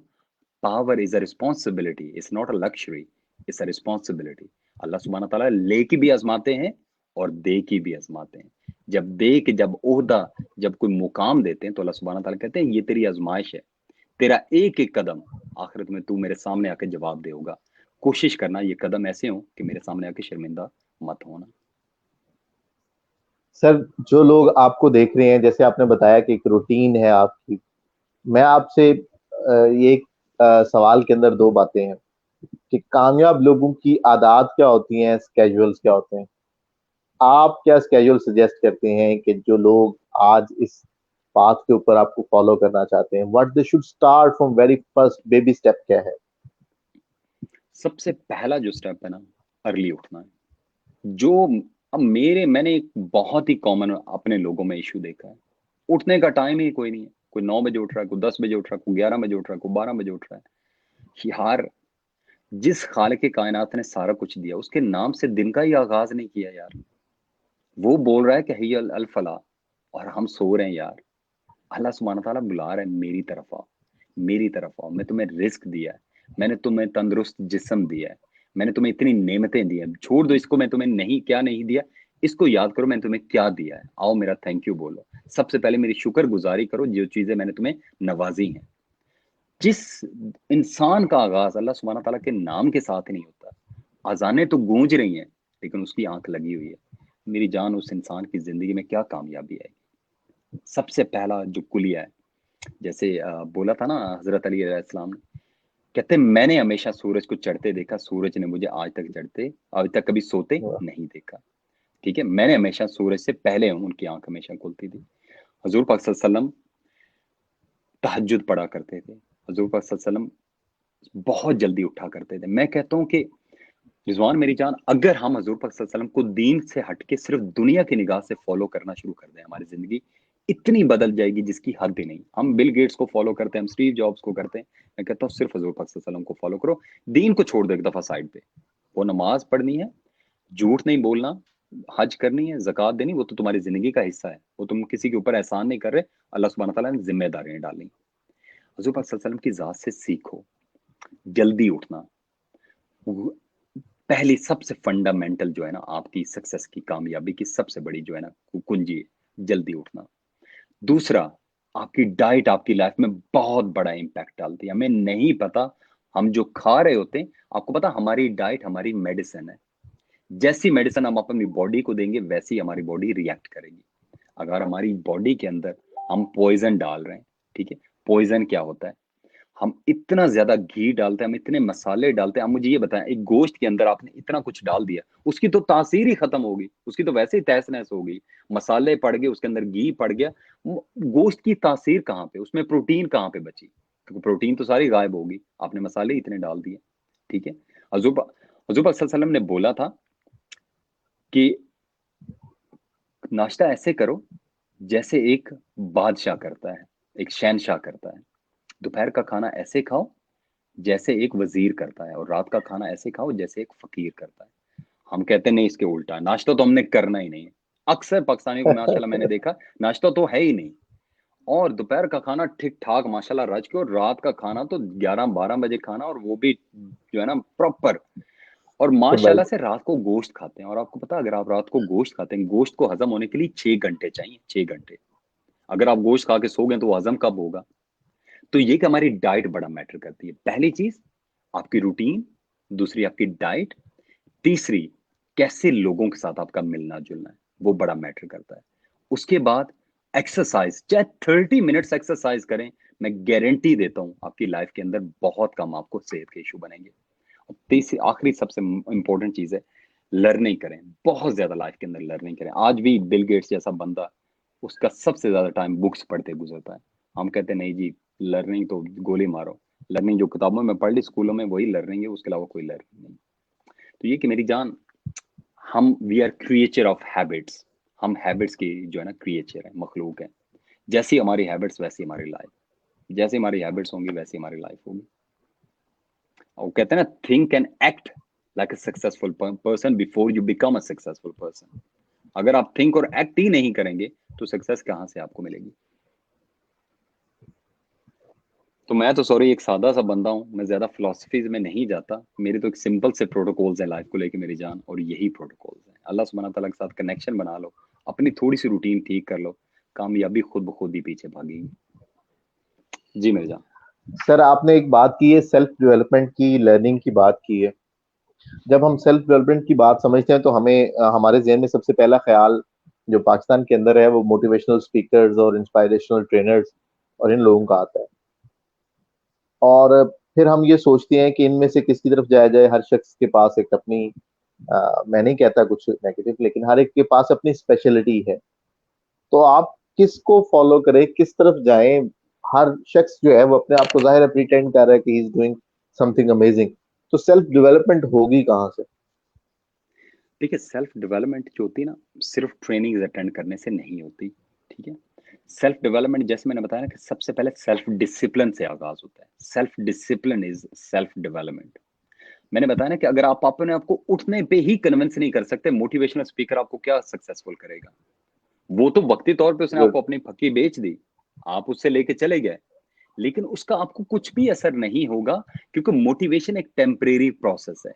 power is a responsibility, it's not a luxury, it's a responsibility. Allah सुब्हान तआला ले की भी आजमाते हैं और दे की भी आजमाते हैं। जब दे के, जब ओहदा, जब कोई मुकाम देते हैं, तो अल्लाह सुब्हान तआला कहते हैं ये तेरी आजमाइश है, तेरा एक एक कदम आखिरत में तू मेरे सामने आके जवाब दे होगा। कोशिश करना ये कदम ऐसे हो कि मेरे सामने आके शर्मिंदा मत होना। सर, जो लोग आपको देख रहे हैं, जैसे आपने बताया कि एक रूटीन है आपकी, मैं आपसे ये एक सवाल के अंदर दो बातें हैं कि कामयाब लोगों की आदत क्या होती हैं, स्केड्यूल्स क्या होते हैं। आप क्या स्केड्यूल सजेस्ट करते हैं कि जो लोग आज इस पाथ के ऊपर आपको फॉलो करना चाहते हैं, what they should start from very first baby step क्या है? सबसे पहला जो स्टेप है ना, अर्ली उठना है। जो अब मैंने एक बहुत ही कॉमन अपने लोगों में इशू देखा है, उठने का टाइम ही कोई नहीं है। कोई 9 बजे उठ रहा है, कोई 10 बजे उठ रहा है, कोई 11 बजे उठ रहा है, कोई 12 बजे उठ रहा है। यार, जिस खालिक के कायनात ने सारा कुछ दिया, उसके नाम से दिन का ही आगाज नहीं किया यार। वो बोल रहा है कि हिय अल फला, और हम सो रहे हैं यार। अल्लाह सुब्हानहू तआला बुला रहा है, मेरी तरफ आओ, मेरी तरफ आओ। मैं तुम्हें रिस्क दिया है, मैंने तुम्हें तंदुरुस्त जिस्म दिया है, मैंने तुम्हें इतनी नेमतें दी है। छोड़ दो इसको, मैं तुम्हें नहीं क्या नहीं दिया, इसको याद करो मैंने तुम्हें क्या दिया है। आओ मेरा थैंक यू बोलो, सबसे पहले मेरी शुक्र गुजारी करो जो चीजें मैंने तुम्हें नवाजी हैं। जिस इंसान का आगाज अल्लाह सुब्हानहू तआला के नाम के साथ नहीं होता, अजानें तो गूंज रही हैं लेकिन उसकी आंख लगी हुई है, मेरी जान, उस इंसान की जिंदगी में क्या कामयाबी आएगी? सबसे पहला जो कुलिया है, जैसे बोला था ना हजरत अली अलैहिस्सलाम ने, कहते मैंने हमेशा सूरज को चढ़ते देखा, सूरज ने मुझे आज तक कभी सोते नहीं देखा। ठीक है, मैंने हमेशा सूरज से पहले हूं, उनकी आंख हमेशा खुलती थी। हजूर पाक सल्लल्लाहु अलैहि वसल्लम तहज्जुद पढ़ा करते थे। हजूर पाक सल्लल्लाहु अलैहि वसल्लम बहुत जल्दी उठा करते थे। मैं कहता हूँ कि रिजवान मेरी जान, अगर हम हजूर पाक सल्लल्लाहु अलैहि वसल्लम को दीन से हटके सिर्फ दुनिया की निगाह से फॉलो करना शुरू कर दें, हमारी जिंदगी इतनी बदल जाएगी जिसकी हद ही नहीं। हम बिल गेट्स को फॉलो करते हैं, हम स्टीव जॉब्स को करते हैं, मैं कहता हूँ सिर्फ हजूर पाक सल्लल्लाहु अलैहि वसल्लम को फॉलो करो। दीन को छोड़ दो एक दफा साइड पे। वो नमाज पढ़नी है, झूठ नहीं बोलना, हज करनी है, ज़कात देनी, वो तो तुम्हारी जिंदगी का हिस्सा है, वो तुम किसी के ऊपर एहसान नहीं कर रहे, अल्लाह सुब्हानहू तआला ने जिम्मेदारियां डाली। हजूर पाक सल्लल्लाहु अलैहि वसल्लम की जात से सीखो, जल्दी उठना। पहली सबसे फंडामेंटल जो है ना आपकी सक्सेस की, कामयाबी की सबसे बड़ी जो है ना कुंजी है, जल्दी उठना। दूसरा, आपकी डाइट आपकी लाइफ में बहुत बड़ा इंपैक्ट डालती है। हमें नहीं पता हम जो खा रहे होते हैं, आपको पता हमारी डाइट हमारी मेडिसिन है। जैसी मेडिसिन हम अपनी बॉडी को देंगे वैसी हमारी बॉडी रिएक्ट करेगी। अगर हमारी बॉडी के अंदर हम पॉइजन डाल रहे हैं, ठीक है, पॉइजन क्या होता है, हम इतना ज्यादा घी डालते हैं, हम इतने मसाले डालते हैं। आप मुझे ये बताएं, एक गोश्त के अंदर आपने इतना कुछ डाल दिया, उसकी तो तासीर ही खत्म होगी, उसकी तो वैसे ही तहस नहस हो गई। मसाले पड़ गए, उसके अंदर घी पड़ गया, गोश्त की तासीर कहाँ पे, उसमें प्रोटीन कहाँ पे बची? क्योंकि प्रोटीन तो सारी गायब होगी, आपने मसाले इतने डाल दिए। ठीक है, हजूर हजूर पाक सल्लल्लाहु अलैहि वसल्लम ने बोला था कि नाश्ता ऐसे करो जैसे एक बादशाह करता है, एक शहनशाह करता है। दोपहर का खाना ऐसे खाओ जैसे एक वजीर करता है, और रात का खाना ऐसे खाओ जैसे एक फकीर करता है। हम कहते हैं नहीं, इसके उल्टा है, नाश्ता तो हमने करना ही नहीं है। अक्सर पाकिस्तानियों को माशाल्लाह मैंने देखा, नाश्ता तो है ही नहीं, और दोपहर का खाना ठीक ठाक माशाल्लाह रज के, और रात का खाना तो 11-12 बजे खाना, और वो भी जो है ना प्रॉपर। और भाई, माशाल्लाह से रात को गोश्त खाते हैं। और आपको पता है, अगर आप रात को गोश्त खाते हैं, गोश्त को हजम होने के लिए 6 घंटे चाहिए, 6 घंटे। अगर आप गोश्त खा के सो गए तो वो हजम कब होगा? तो ये कि हमारी डाइट बड़ा मैटर करती है। पहली चीज आपकी रूटीन, दूसरी आपकी डाइट, तीसरी कैसे लोगों के साथ आपका मिलना जुलना है, वो बड़ा मैटर करता है। उसके बाद एक्सरसाइज, चाहे 30 मिनट्स एक्सरसाइज करें, मैं गारंटी देता हूं आपकी लाइफ के अंदर बहुत कम आपको सेहत के इशू बनेंगे। और तीसरी आखिरी सबसे इंपॉर्टेंट चीज है, लर्निंग करें, बहुत ज्यादा लाइफ के अंदर लर्निंग करें। आज भी बिल गेट्स जैसा बंदा, उसका सबसे ज्यादा टाइम बुक्स पढ़ते गुजरता है। हम कहते हैं नहीं जी, लर्निंग तो गोली मारो, लर्निंग जो किताबों में पढ़ ली स्कूलों में वही लर्निंग है, उसके अलावा कोई लर्निंग नहीं। तो ये कि मेरी जान, हम we are creature of habits, हम हैबिट्स की जो है ना क्रिएचर है, मखलूक है। जैसी हमारी हैबिट्स वैसी हमारी लाइफ, जैसे हमारी हैबिट्स होंगी वैसी हमारी लाइफ होगी। और वो कहते हैं ना, think and act like a successful person before you become a successful person. अगर आप थिंक और एक्ट ही नहीं करेंगे तो सक्सेस कहां से आपको मिलेगी? तो मैं तो सॉरी एक सादा सा बंदा हूँ, मैं ज्यादा फिलोसफीज में नहीं जाता। मेरे तो एक सिंपल से प्रोटोकॉल्स हैं लाइफ को लेके मेरी जान, और यही प्रोटोकॉल्स हैं। अल्लाह सुब्हानहू तआला के साथ कनेक्शन बना लो, अपनी थोड़ी सी रूटीन ठीक कर लो, कामयाबी खुद ब खुद ही पीछे भागेगी। जी मेरी जान। सर आपने एक बात की है, सेल्फ डेवलपमेंट की, लर्निंग की बात की है। जब हम सेल्फ डेवलपमेंट की बात समझते हैं तो हमें हमारे जहन में सबसे पहला ख्याल जो पाकिस्तान के अंदर है वो मोटिवेशनल स्पीकर्स और इंस्पायरेशनल ट्रेनर्स और इन लोगों का आता है। और फिर हम ये सोचते हैं कि इनमें से किसकी तरफ जाया जाए। हर शख्स के पास एक अपनी मैं नहीं कहता कुछ नेगेटिव, लेकिन हर एक के पास अपनी स्पेशलिटी है। तो आप किसको फॉलो करें, किस तरफ जाएं? हर शख्स जो है वो अपने आप को जाहिर है प्रिटेंड कर रहा है कि he is doing something amazing. तो सेल्फ डेवलपमेंट होगी कहाँ से? देखिए, सेल्फ डेवलपमेंट जो होती है ना, सिर्फ ट्रेनिंग अटेंड करने से नहीं होती। ठीक है, सेल्फ डेवलपमेंट जैसे मैंने बताया ना कि सबसे पहले सेल्फ डिसिप्लिन से आगाज होता है। Self discipline is self development. मैंने बताया ना कि अगर आप अपने आपको उठने पे ही कन्विंस नहीं कर सकते, मोटिवेशनल स्पीकर आपको क्या सक्सेसफुल करेगा? वो तो वक्ती तौर पे उसने गुड। आपको अपनी फकी बेच दी, आप उससे लेके चले गए, लेकिन उसका आपको कुछ भी असर नहीं होगा, क्योंकि मोटिवेशन एक टेम्परेरी प्रोसेस है।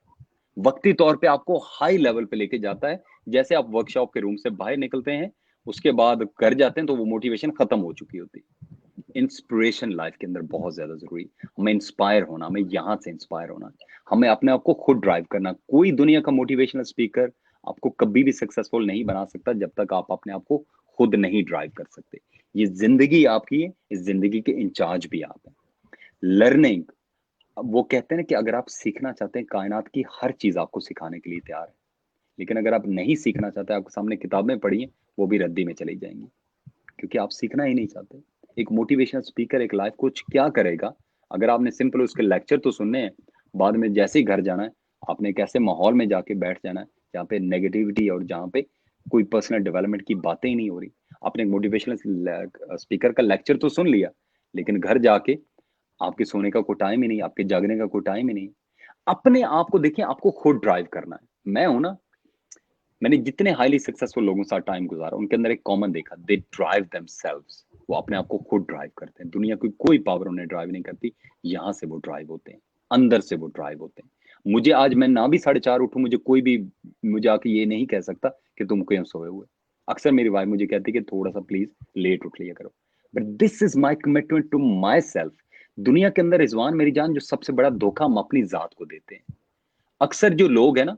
वक्ती तौर पे आपको हाई लेवल पे लेके जाता है। जैसे आप वर्कशॉप के रूम से बाहर निकलते हैं, उसके बाद घर जाते हैं तो वो मोटिवेशन खत्म हो चुकी होती है। इंस्पिरेशन लाइफ के अंदर बहुत ज्यादा जरूरी। हमें इंस्पायर होना, हमें यहाँ से इंस्पायर होना, हमें अपने आप को खुद ड्राइव करना। कोई दुनिया का मोटिवेशनल स्पीकर आपको कभी भी सक्सेसफुल नहीं बना सकता जब तक आप अपने आप को खुद नहीं ड्राइव कर सकते। ये जिंदगी आपकी है, इस जिंदगी के इंचार्ज भी आप हैं। लर्निंग, अब वो कहते हैं ना कि अगर आप सीखना चाहते हैं, कायनात की हर चीज आपको सिखाने के लिए तैयार है। लेकिन अगर आप नहीं सीखना चाहते, आपके सामने किताबें पढ़ी हैं, वो भी रद्दी में चली जाएंगी, क्योंकि आप सीखना ही नहीं चाहते। एक मोटिवेशनल स्पीकर, एक लाइफ कोच क्या करेगा? अगर आपने सिंपल उसके लेक्चर तो सुनने हैं, बाद में जैसे ही घर जाना है आपने एक ऐसे माहौल में जाके बैठ जाना है जहाँ पे नेगेटिविटी और जहाँ पे कोई पर्सनल डेवलपमेंट की बातें ही नहीं हो रही। आपने एक मोटिवेशनल स्पीकर का लेक्चर तो सुन लिया, लेकिन घर जाके आपके सोने का कोई टाइम ही नहीं, आपके जागने का कोई टाइम ही नहीं। अपने आप को देखिए, आपको खुद ड्राइव करना है। मैं हूं ना, मैंने जितने हाईली सक्सेसफुल लोगों के साथ टाइम गुजारा उनके अंदर एक कॉमन देखा, दे ड्राइव देमसेल्व्स। वो अपने आप को खुद ड्राइव करते हैं, दुनिया की कोई पावर उन्हें ड्राइव नहीं करती। यहाँ से वो ड्राइव होते हैं, अंदर से वो ड्राइव होते हैं। मुझे आज मैं ना भी 4:30 उठूं, मुझे कोई भी मुझे आके ये नहीं कह सकता कि तुम क्यों सोए हुए। अक्सर मेरी वाइफ मुझे कहती है कि थोड़ा सा प्लीज लेट उठ लिया करो, but this is my commitment to myself. दुनिया के अंदर रिजवान मेरी जान, जो सबसे बड़ा धोखा हम अपनी जात को देते हैं। अक्सर जो लोग है ना,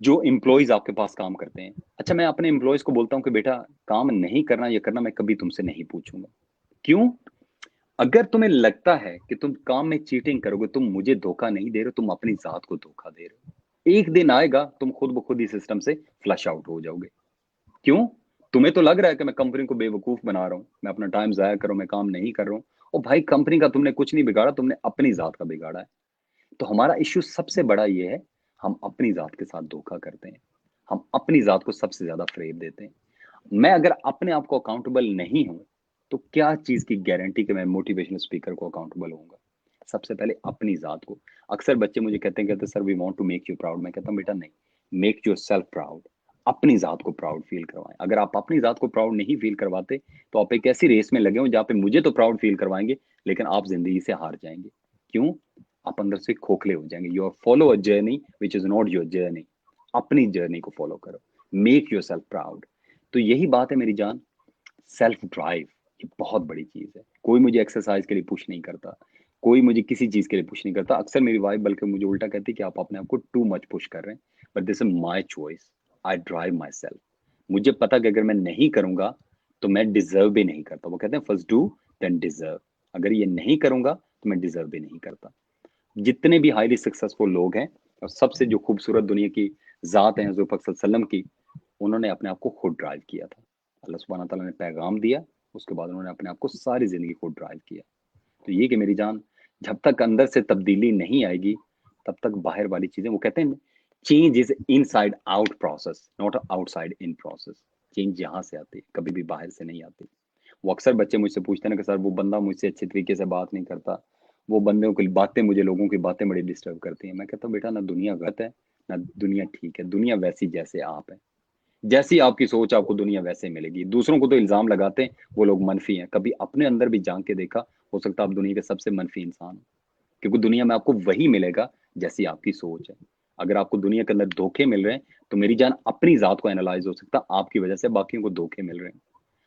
जो एम्प्लॉयज आपके पास काम करते हैं, अच्छा मैं अपने एम्प्लॉयज को बोलता हूँ कि बेटा काम नहीं करना ये करना मैं कभी तुमसे नहीं पूछूंगा। क्यों? अगर तुम्हें लगता है कि तुम काम में चीटिंग करोगे, तुम मुझे धोखा नहीं दे रहे हो, तुम अपनी जात को धोखा दे रहे हो। एक दिन आएगा तुम खुद ब खुद ही सिस्टम से फ्लश आउट हो जाओगे। क्यों? तुम्हें तो लग रहा है कि मैं कंपनी को बेवकूफ बना रहा हूँ, मैं अपना टाइम जाया कर रहा हूँ, मैं काम नहीं कर रहा हूँ। और भाई कंपनी का तुमने कुछ नहीं बिगाड़ा, तुमने अपनी जात का बिगाड़ा है। तो हमारा इश्यू सबसे बड़ा ये है, हम अपनी जात के साथ धोखा करते हैं, हम अपनी जात को सबसे ज्यादा फ्रेब देते हैं। मैं अगर अपने आप को अकाउंटेबल नहीं हूं तो क्या चीज की गारंटी कि मैं मोटिवेशनल स्पीकर को अकाउंटेबल होऊंगा? सबसे पहले अपनी जात को। अक्सर बच्चे मुझे कहते sir we want to make you proud. मैं कहता हूं बेटा नहीं, मेक योर सेल्फ प्राउड। अपनी जात को प्राउड फील करवाएं। अगर आप अपनी जात को प्राउड नहीं फील करवाते तो आप एक ऐसी रेस में लगे हो जहां पे मुझे तो प्राउड फील करवाएंगे, लेकिन आप जिंदगी से हार जाएंगे। क्यों? आप अंदर से खोखले हो जाएंगे। You are follow a journey which is not your journey. अपनी जर्नी को फॉलो करो, मेक योर सेल्फ प्राउड। तो यही बात है मेरी जान, सेल्फ ड्राइव ये बहुत बड़ी चीज है। कोई मुझे एक्सरसाइज के लिए पुश नहीं करता, कोई मुझे किसी चीज के लिए पुश नहीं करता। अक्सर मेरी वाइफ बल्कि मुझे उल्टा कहती है कि आप अपने आप को टू मच पुश कर रहे हैं, but this is my choice, I drive my self. मुझे पता कि अगर मैं नहीं करूंगा तो मैं डिजर्व भी नहीं करता। वो कहते हैं फर्स्ट डू देन डिजर्व। अगर ये नहीं करूंगा तो मैं डिजर्व भी नहीं करता। जितने भी हाईली सक्सेसफुल लोग हैं, और सबसे जो खूबसूरत दुनिया की जात है हज़रत पाक सल्लल्लाहु अलैहि वसल्लम की, उन्होंने अपने आप को खुद ड्राइव किया था। अल्लाह सुब्हानहू तआला ने पैगाम दिया, उसके बाद उन्होंने अपने आप को सारी जिंदगी खुद ड्राइव किया। तो ये कि मेरी जान, जब तक अंदर से तब्दीली नहीं आएगी तब तक बाहर वाली चीजें, वो कहते हैं change is inside out process, not outside in process. Change यहाँ से आती है, कभी भी बाहर से नहीं आती। वो अक्सर बच्चे मुझसे पूछते हैं ना कि सर वो बंदा मुझसे अच्छे तरीके से बात नहीं करता, वो बंदों की बातें, मुझे लोगों की बातें बड़ी डिस्टर्ब करती हैं। मैं कहता हूँ बेटा ना दुनिया गलत है ना दुनिया ठीक है, दुनिया वैसी जैसे आप है। जैसी आपकी सोच आपको दुनिया वैसे मिलेगी। दूसरों को तो इल्जाम लगाते हैं वो लोग मनफी हैं, कभी अपने अंदर भी झांक के देखा, हो सकता है आप दुनिया के सबसे मनफी इंसान हो। क्योंकि दुनिया में आपको वही मिलेगा जैसी आपकी सोच है। अगर आपको दुनिया के अंदर धोखे मिल रहे हैं तो मेरी जान अपनी जात को एनालाइज हो सकता है, आपकी वजह से बाकियों को धोखे मिल रहे हैं।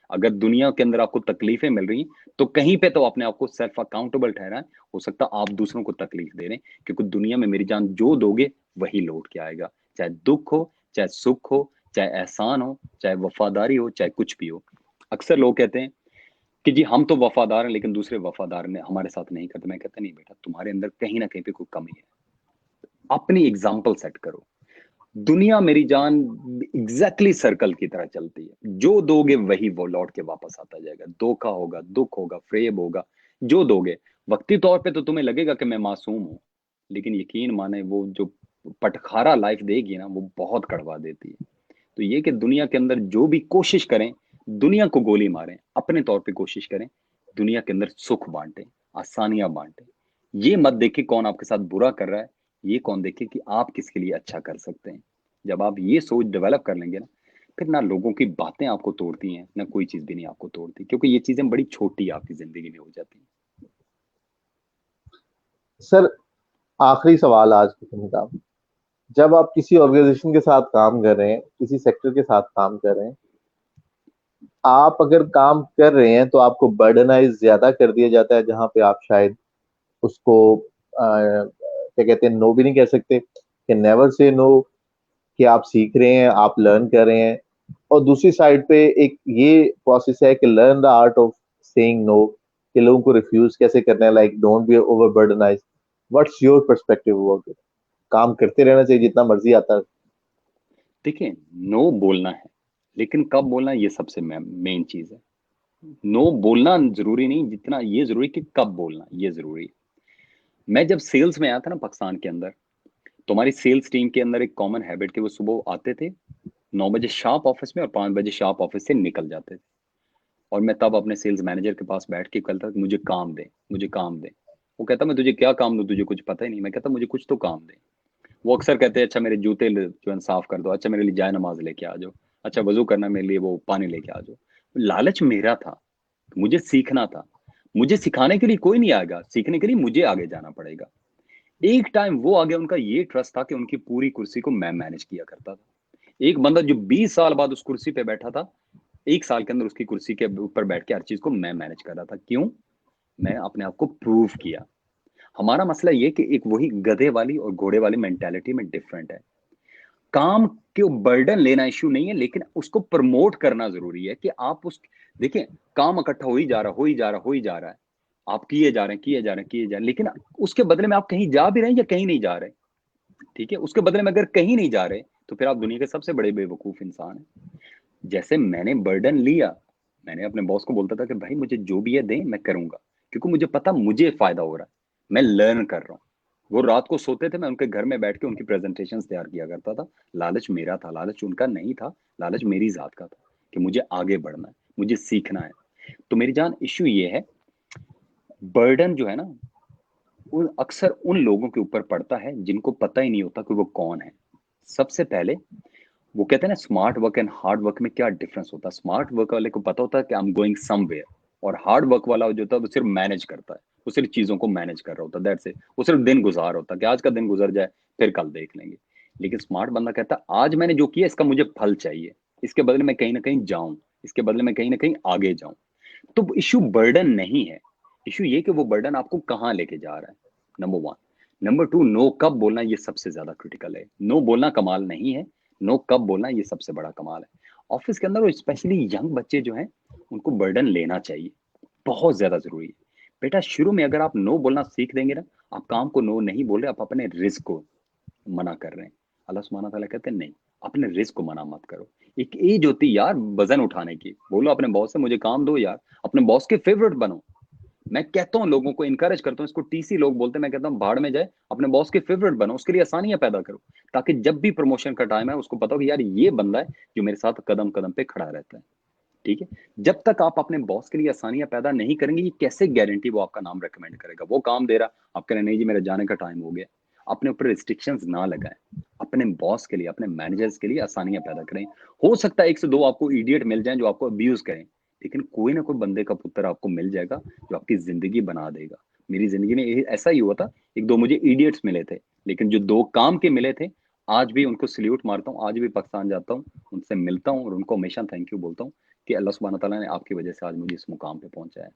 अगर दुनिया के अंदर आपको तकलीफें मिल रही हैं तो कहीं पे तो अपने आप को सेल्फ अकाउंटेबल ठहराएं। हो सकता है आप दूसरों को तकलीफ दे रहे हैं, क्योंकि दुनिया में मेरी जान जो दोगे वही लौट के आएगा। चाहे दुख हो, चाहे सुख हो, चाहे एहसान हो, चाहे वफादारी हो, चाहे कुछ भी हो। अक्सर लोग कहते हैं कि जी हम तो वफादार हैं लेकिन दूसरे वफादार ने हमारे साथ नहीं करते। मैं कहता नहीं बेटा, तुम्हारे अंदर कहीं ना कहीं पे कोई कमी है। अपनी एग्जाम्पल सेट करो। दुनिया मेरी जान एग्जैक्टली सर्कल की तरह चलती है, जो दोगे वही वो लौट के वापस आता जाएगा। धोखा होगा, दुख होगा, फ्रेब होगा, जो दोगे। वक्ती तौर पे तो तुम्हें लगेगा कि मैं मासूम हूं, लेकिन यकीन माने वो जो पटखारा लाइफ देगी ना वो बहुत कड़वा देती है। तो ये कि दुनिया के अंदर जो भी कोशिश करें, दुनिया को गोली मारें, अपने तौर पे कोशिश करें, दुनिया के अंदर सुख बांटें, आसानियां बांटें। ये मत देखे कौन आपके साथ बुरा कर रहा है, ये कौन देखे कि आप किसके लिए अच्छा कर सकते हैं। जब आप ये सोच डेवलप कर लेंगे ना, फिर ना लोगों की बातें आपको तोड़ती हैं, ना कोई चीज भी नहीं आपको तोड़ती, क्योंकि ये चीजें बड़ी छोटी आपकी जिंदगी में हो जाती हैं। सर, आखिरी सवाल आज के दिन का, जब आप किसी ऑर्गेनाइजेशन के साथ काम कर रहे हैं, किसी सेक्टर के साथ काम कर रहे हैं, आप अगर काम कर रहे हैं तो आपको बर्डनाइज ज्यादा कर दिया जाता है, जहां पे आप शायद उसको क्या कहते हैं, नो भी नहीं कह सकते, कि नेवर से नो, कि आप सीख रहे हैं, आप लर्न कर रहे हैं। और दूसरी साइड पे एक ये प्रोसेस है कि learn the art of saying no, कि लोगों को रिफ्यूज कैसे करना है, like don't be over burdenize. What's your perspective about it? काम करते रहना चाहिए जितना मर्जी आता है? देखिए, नो बोलना है, लेकिन कब बोलना है ये सबसे मेन चीज है। नो बोलना जरूरी नहीं, जितना ये जरूरी कि कब बोलना ये जरूरी है। मैं जब सेल्स में आया था ना पाकिस्तान के अंदर, तो हमारी सेल्स टीम के अंदर एक कॉमन हैबिट कि वो सुबह आते थे 9 बजे शार्प ऑफिस में और 5 बजे शार्प ऑफिस से निकल जाते थे। और मैं तब अपने सेल्स मैनेजर के पास बैठ के कहता कि मुझे काम दे, मुझे काम दे। वो कहता मैं तुझे क्या काम दूं, तुझे कुछ पता ही नहीं। मैं कहता मुझे कुछ तो काम दे। वो अक्सर कहते हैं अच्छा मेरे जूते जो है साफ कर दो, अच्छा मेरे लिए जाय नमाज लेके आ जाओ, अच्छा वजू करना मेरे लिए वो पानी लेके आ जाओ। लालच मेरा था, मुझे सीखना था। मुझे सिखाने के लिए कोई नहीं आएगा, सीखने के लिए मुझे आगे जाना पड़ेगा। एक टाइम वो आगे उनका ये ट्रस्ट था कि उनकी पूरी कुर्सी को मैं मैनेज किया करता था। एक बंदा जो 20 साल बाद उस कुर्सी पे बैठा था, 1 साल के अंदर उसकी कुर्सी के ऊपर बैठ के हर चीज को मैं मैनेज कर रहा था। क्यों? मैं अपने आप को प्रूव किया। हमारा मसला ये कि एक वही गधे वाली और घोड़े वाली मेंटेलिटी में डिफरेंट है। काम के बर्डन लेना इश्यू नहीं है, लेकिन उसको प्रमोट करना जरूरी है कि आप उस देखिए, काम इकट्ठा हो ही जा रहा, हो ही जा रहा, हो ही जा रहा है। आप किए जा रहे हैं, किए जा रहे हैं, किए जा रहे हैं, लेकिन उसके बदले में आप कहीं जा भी रहे हैं या कहीं नहीं जा रहे। ठीक है, उसके बदले में अगर कहीं नहीं जा रहे तो फिर आप दुनिया के सबसे बड़े बेवकूफ इंसान हैं। जैसे मैंने बर्डन लिया, मैंने अपने बॉस को बोलता था कि भाई मुझे जो भी है दें, मैं करूंगा, क्योंकि मुझे पता मुझे फायदा हो रहा है, मैं लर्न कर रहा हूँ। वो रात को सोते थे, मैं उनके घर में बैठ के उनकी प्रेजेंटेशंस तैयार किया करता था। लालच मेरा था, लालच उनका नहीं था। लालच मेरी जात का था कि मुझे आगे बढ़ना है, मुझे सीखना है। तो मेरी जान, इश्यू ये है, बर्डन जो है ना, उन अक्सर उन लोगों के ऊपर पड़ता है जिनको पता ही नहीं होता कि वो कौन है। सबसे पहले वो कहते हैं ना, smart work and hard work में क्या डिफरेंस होता है। स्मार्ट वर्क वाले को पता होता है कि आई एम गोइंग समवेयर, और हार्ड वर्क वाला जो होता है वो सिर्फ मैनेज करता है, वो सिर्फ चीजों को मैनेज कर रहा होता है, दैट्स इट। वो सिर्फ दिन गुजार होता है कि आज का दिन गुजर जाए, फिर कल देख लेंगे। लेकिन स्मार्ट बंदा कहता है आज मैंने जो किया इसका मुझे फल चाहिए, इसके बदले में कहीं ना कहीं जाऊं, इसके बदले में कहीं ना कहीं आगे जाऊं। तो इश्यू बर्डन नहीं है, इश्यू ये कि वो बर्डन आपको कहाँ लेके जा रहा है, number one. Number two, no कब बोलना, ये सबसे ज्यादा क्रिटिकल है। नो बोलना कमाल नहीं है, नो कब बोलना ये सबसे बड़ा कमाल है। ऑफिस के अंदर और स्पेशली यंग बच्चे जो हैं, उनको बर्डन लेना चाहिए, बहुत ज्यादा जरूरी है। बेटा शुरू में अगर आप नो बोलना सीख देंगे ना, आप काम को नो नहीं बोल रहे, आप अपने रिस्क को मना कर रहे हैं। अल्लाह सुब्हाना तआला कहते हैं नहीं, अपने रिस्क को मना मत करो। एक एज होती है यार वजन उठाने की, बोलो अपने बॉस से मुझे काम दो यार, अपने बॉस के फेवरेट बनो। मैं कहता हूँ लोगों को, इनकरेज करता हूँ, इसको टीसी लोग बोलते हैं, मैं कहता हूँ भाड़ में जाए, अपने बॉस के फेवरेट बनो, उसके लिए आसानियां पैदा करो, ताकि जब भी प्रमोशन का टाइम है उसको पता हो कि यार ये बंदा है जो मेरे साथ कदम कदम पे खड़ा रहता है। ठीक है, जब तक आप अपने बॉस के लिए आसानियां पैदा नहीं करेंगे, ये कैसे गारंटी वो आपका नाम रेकमेंड करेगा। वो काम दे रहा, आप कह रहे नहीं जी मेरा जाने का टाइम हो गया। अपने ऊपर रिस्ट्रिक्शंस ना लगाएं, अपने बॉस के लिए, अपने मैनेजर्स के लिए आसानियां पैदा करें। हो सकता है एक से दो आपको इडियट मिल जाएं जो आपको अब्यूज करें, लेकिन कोई ना कोई बंदे का पुत्र आपको मिल जाएगा जो आपकी जिंदगी बना देगा। मेरी जिंदगी में ऐसा ही हुआ था, एक दो मुझे इडियट्स मिले थे, लेकिन जो दो काम के मिले थे, आज भी उनको सल्यूट मारता हूँ। आज भी पाकिस्तान जाता हूँ, उनसे मिलता हूँ और उनको हमेशा थैंक यू बोलता हूँ कि अल्लाह सुब्हाना तआला ने आपकी वजह से आज मुझे इस मुकाम पे पहुंचाया है।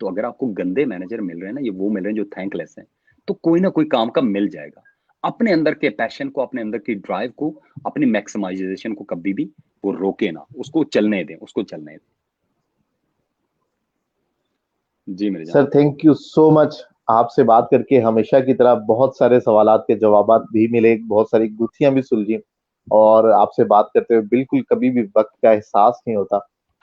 तो अगर आपको गंदे मैनेजर मिल रहे हैं ना, ये वो मिल रहे हैं जो थैंकलेस हैं, तो कोई ना कोई काम का मिल जाएगा। अपने अंदर के पैशन को, अपने अंदर की ड्राइव को, अपनी मैक्सिमाइजेशन को कभी भी वो रोके ना, उसको चलने दें, उसको चलने दें। जी मेरे जान। Sir thank you so much. आपसे बात करके हमेशा की तरह बहुत सारे सवालात के जवाबात भी मिले, बहुत सारी गुत्थियां भी सुलझी। और आपसे बात करते हुए बिल्कुल कभी भी वक्त का एहसास नहीं होता।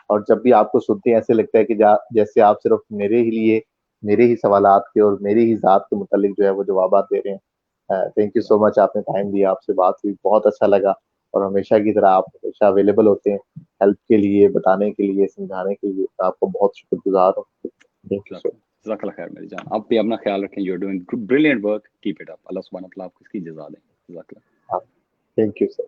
और जब भी आपको सुनते हैं ऐसे लगता है कि जैसे आप सिर्फ मेरे ही लिए, मेरे ही सवालात के और मेरी ही जात के मुतालिक जो है वो जवाबात दे रहे हैं। थैंक यू सो मच, आपने टाइम दिया, आपसे बात हुई, बहुत अच्छा लगा। और हमेशा की तरह आप हमेशा अवेलेबल होते हैं हेल्प के लिए, बताने के लिए, समझाने के लिए। तो आपको बहुत शुक्रगुजार हूँ। थैंक यू सो जज़ाकल्लाह खैर मेरी जान, आप भी अपना ख्याल रखें। You are doing brilliant work, keep it up. Allah सुब्हानहू व तआला आपको इसकी जज़ा दें। जज़ाकल्लाह। मच। Thank you sir.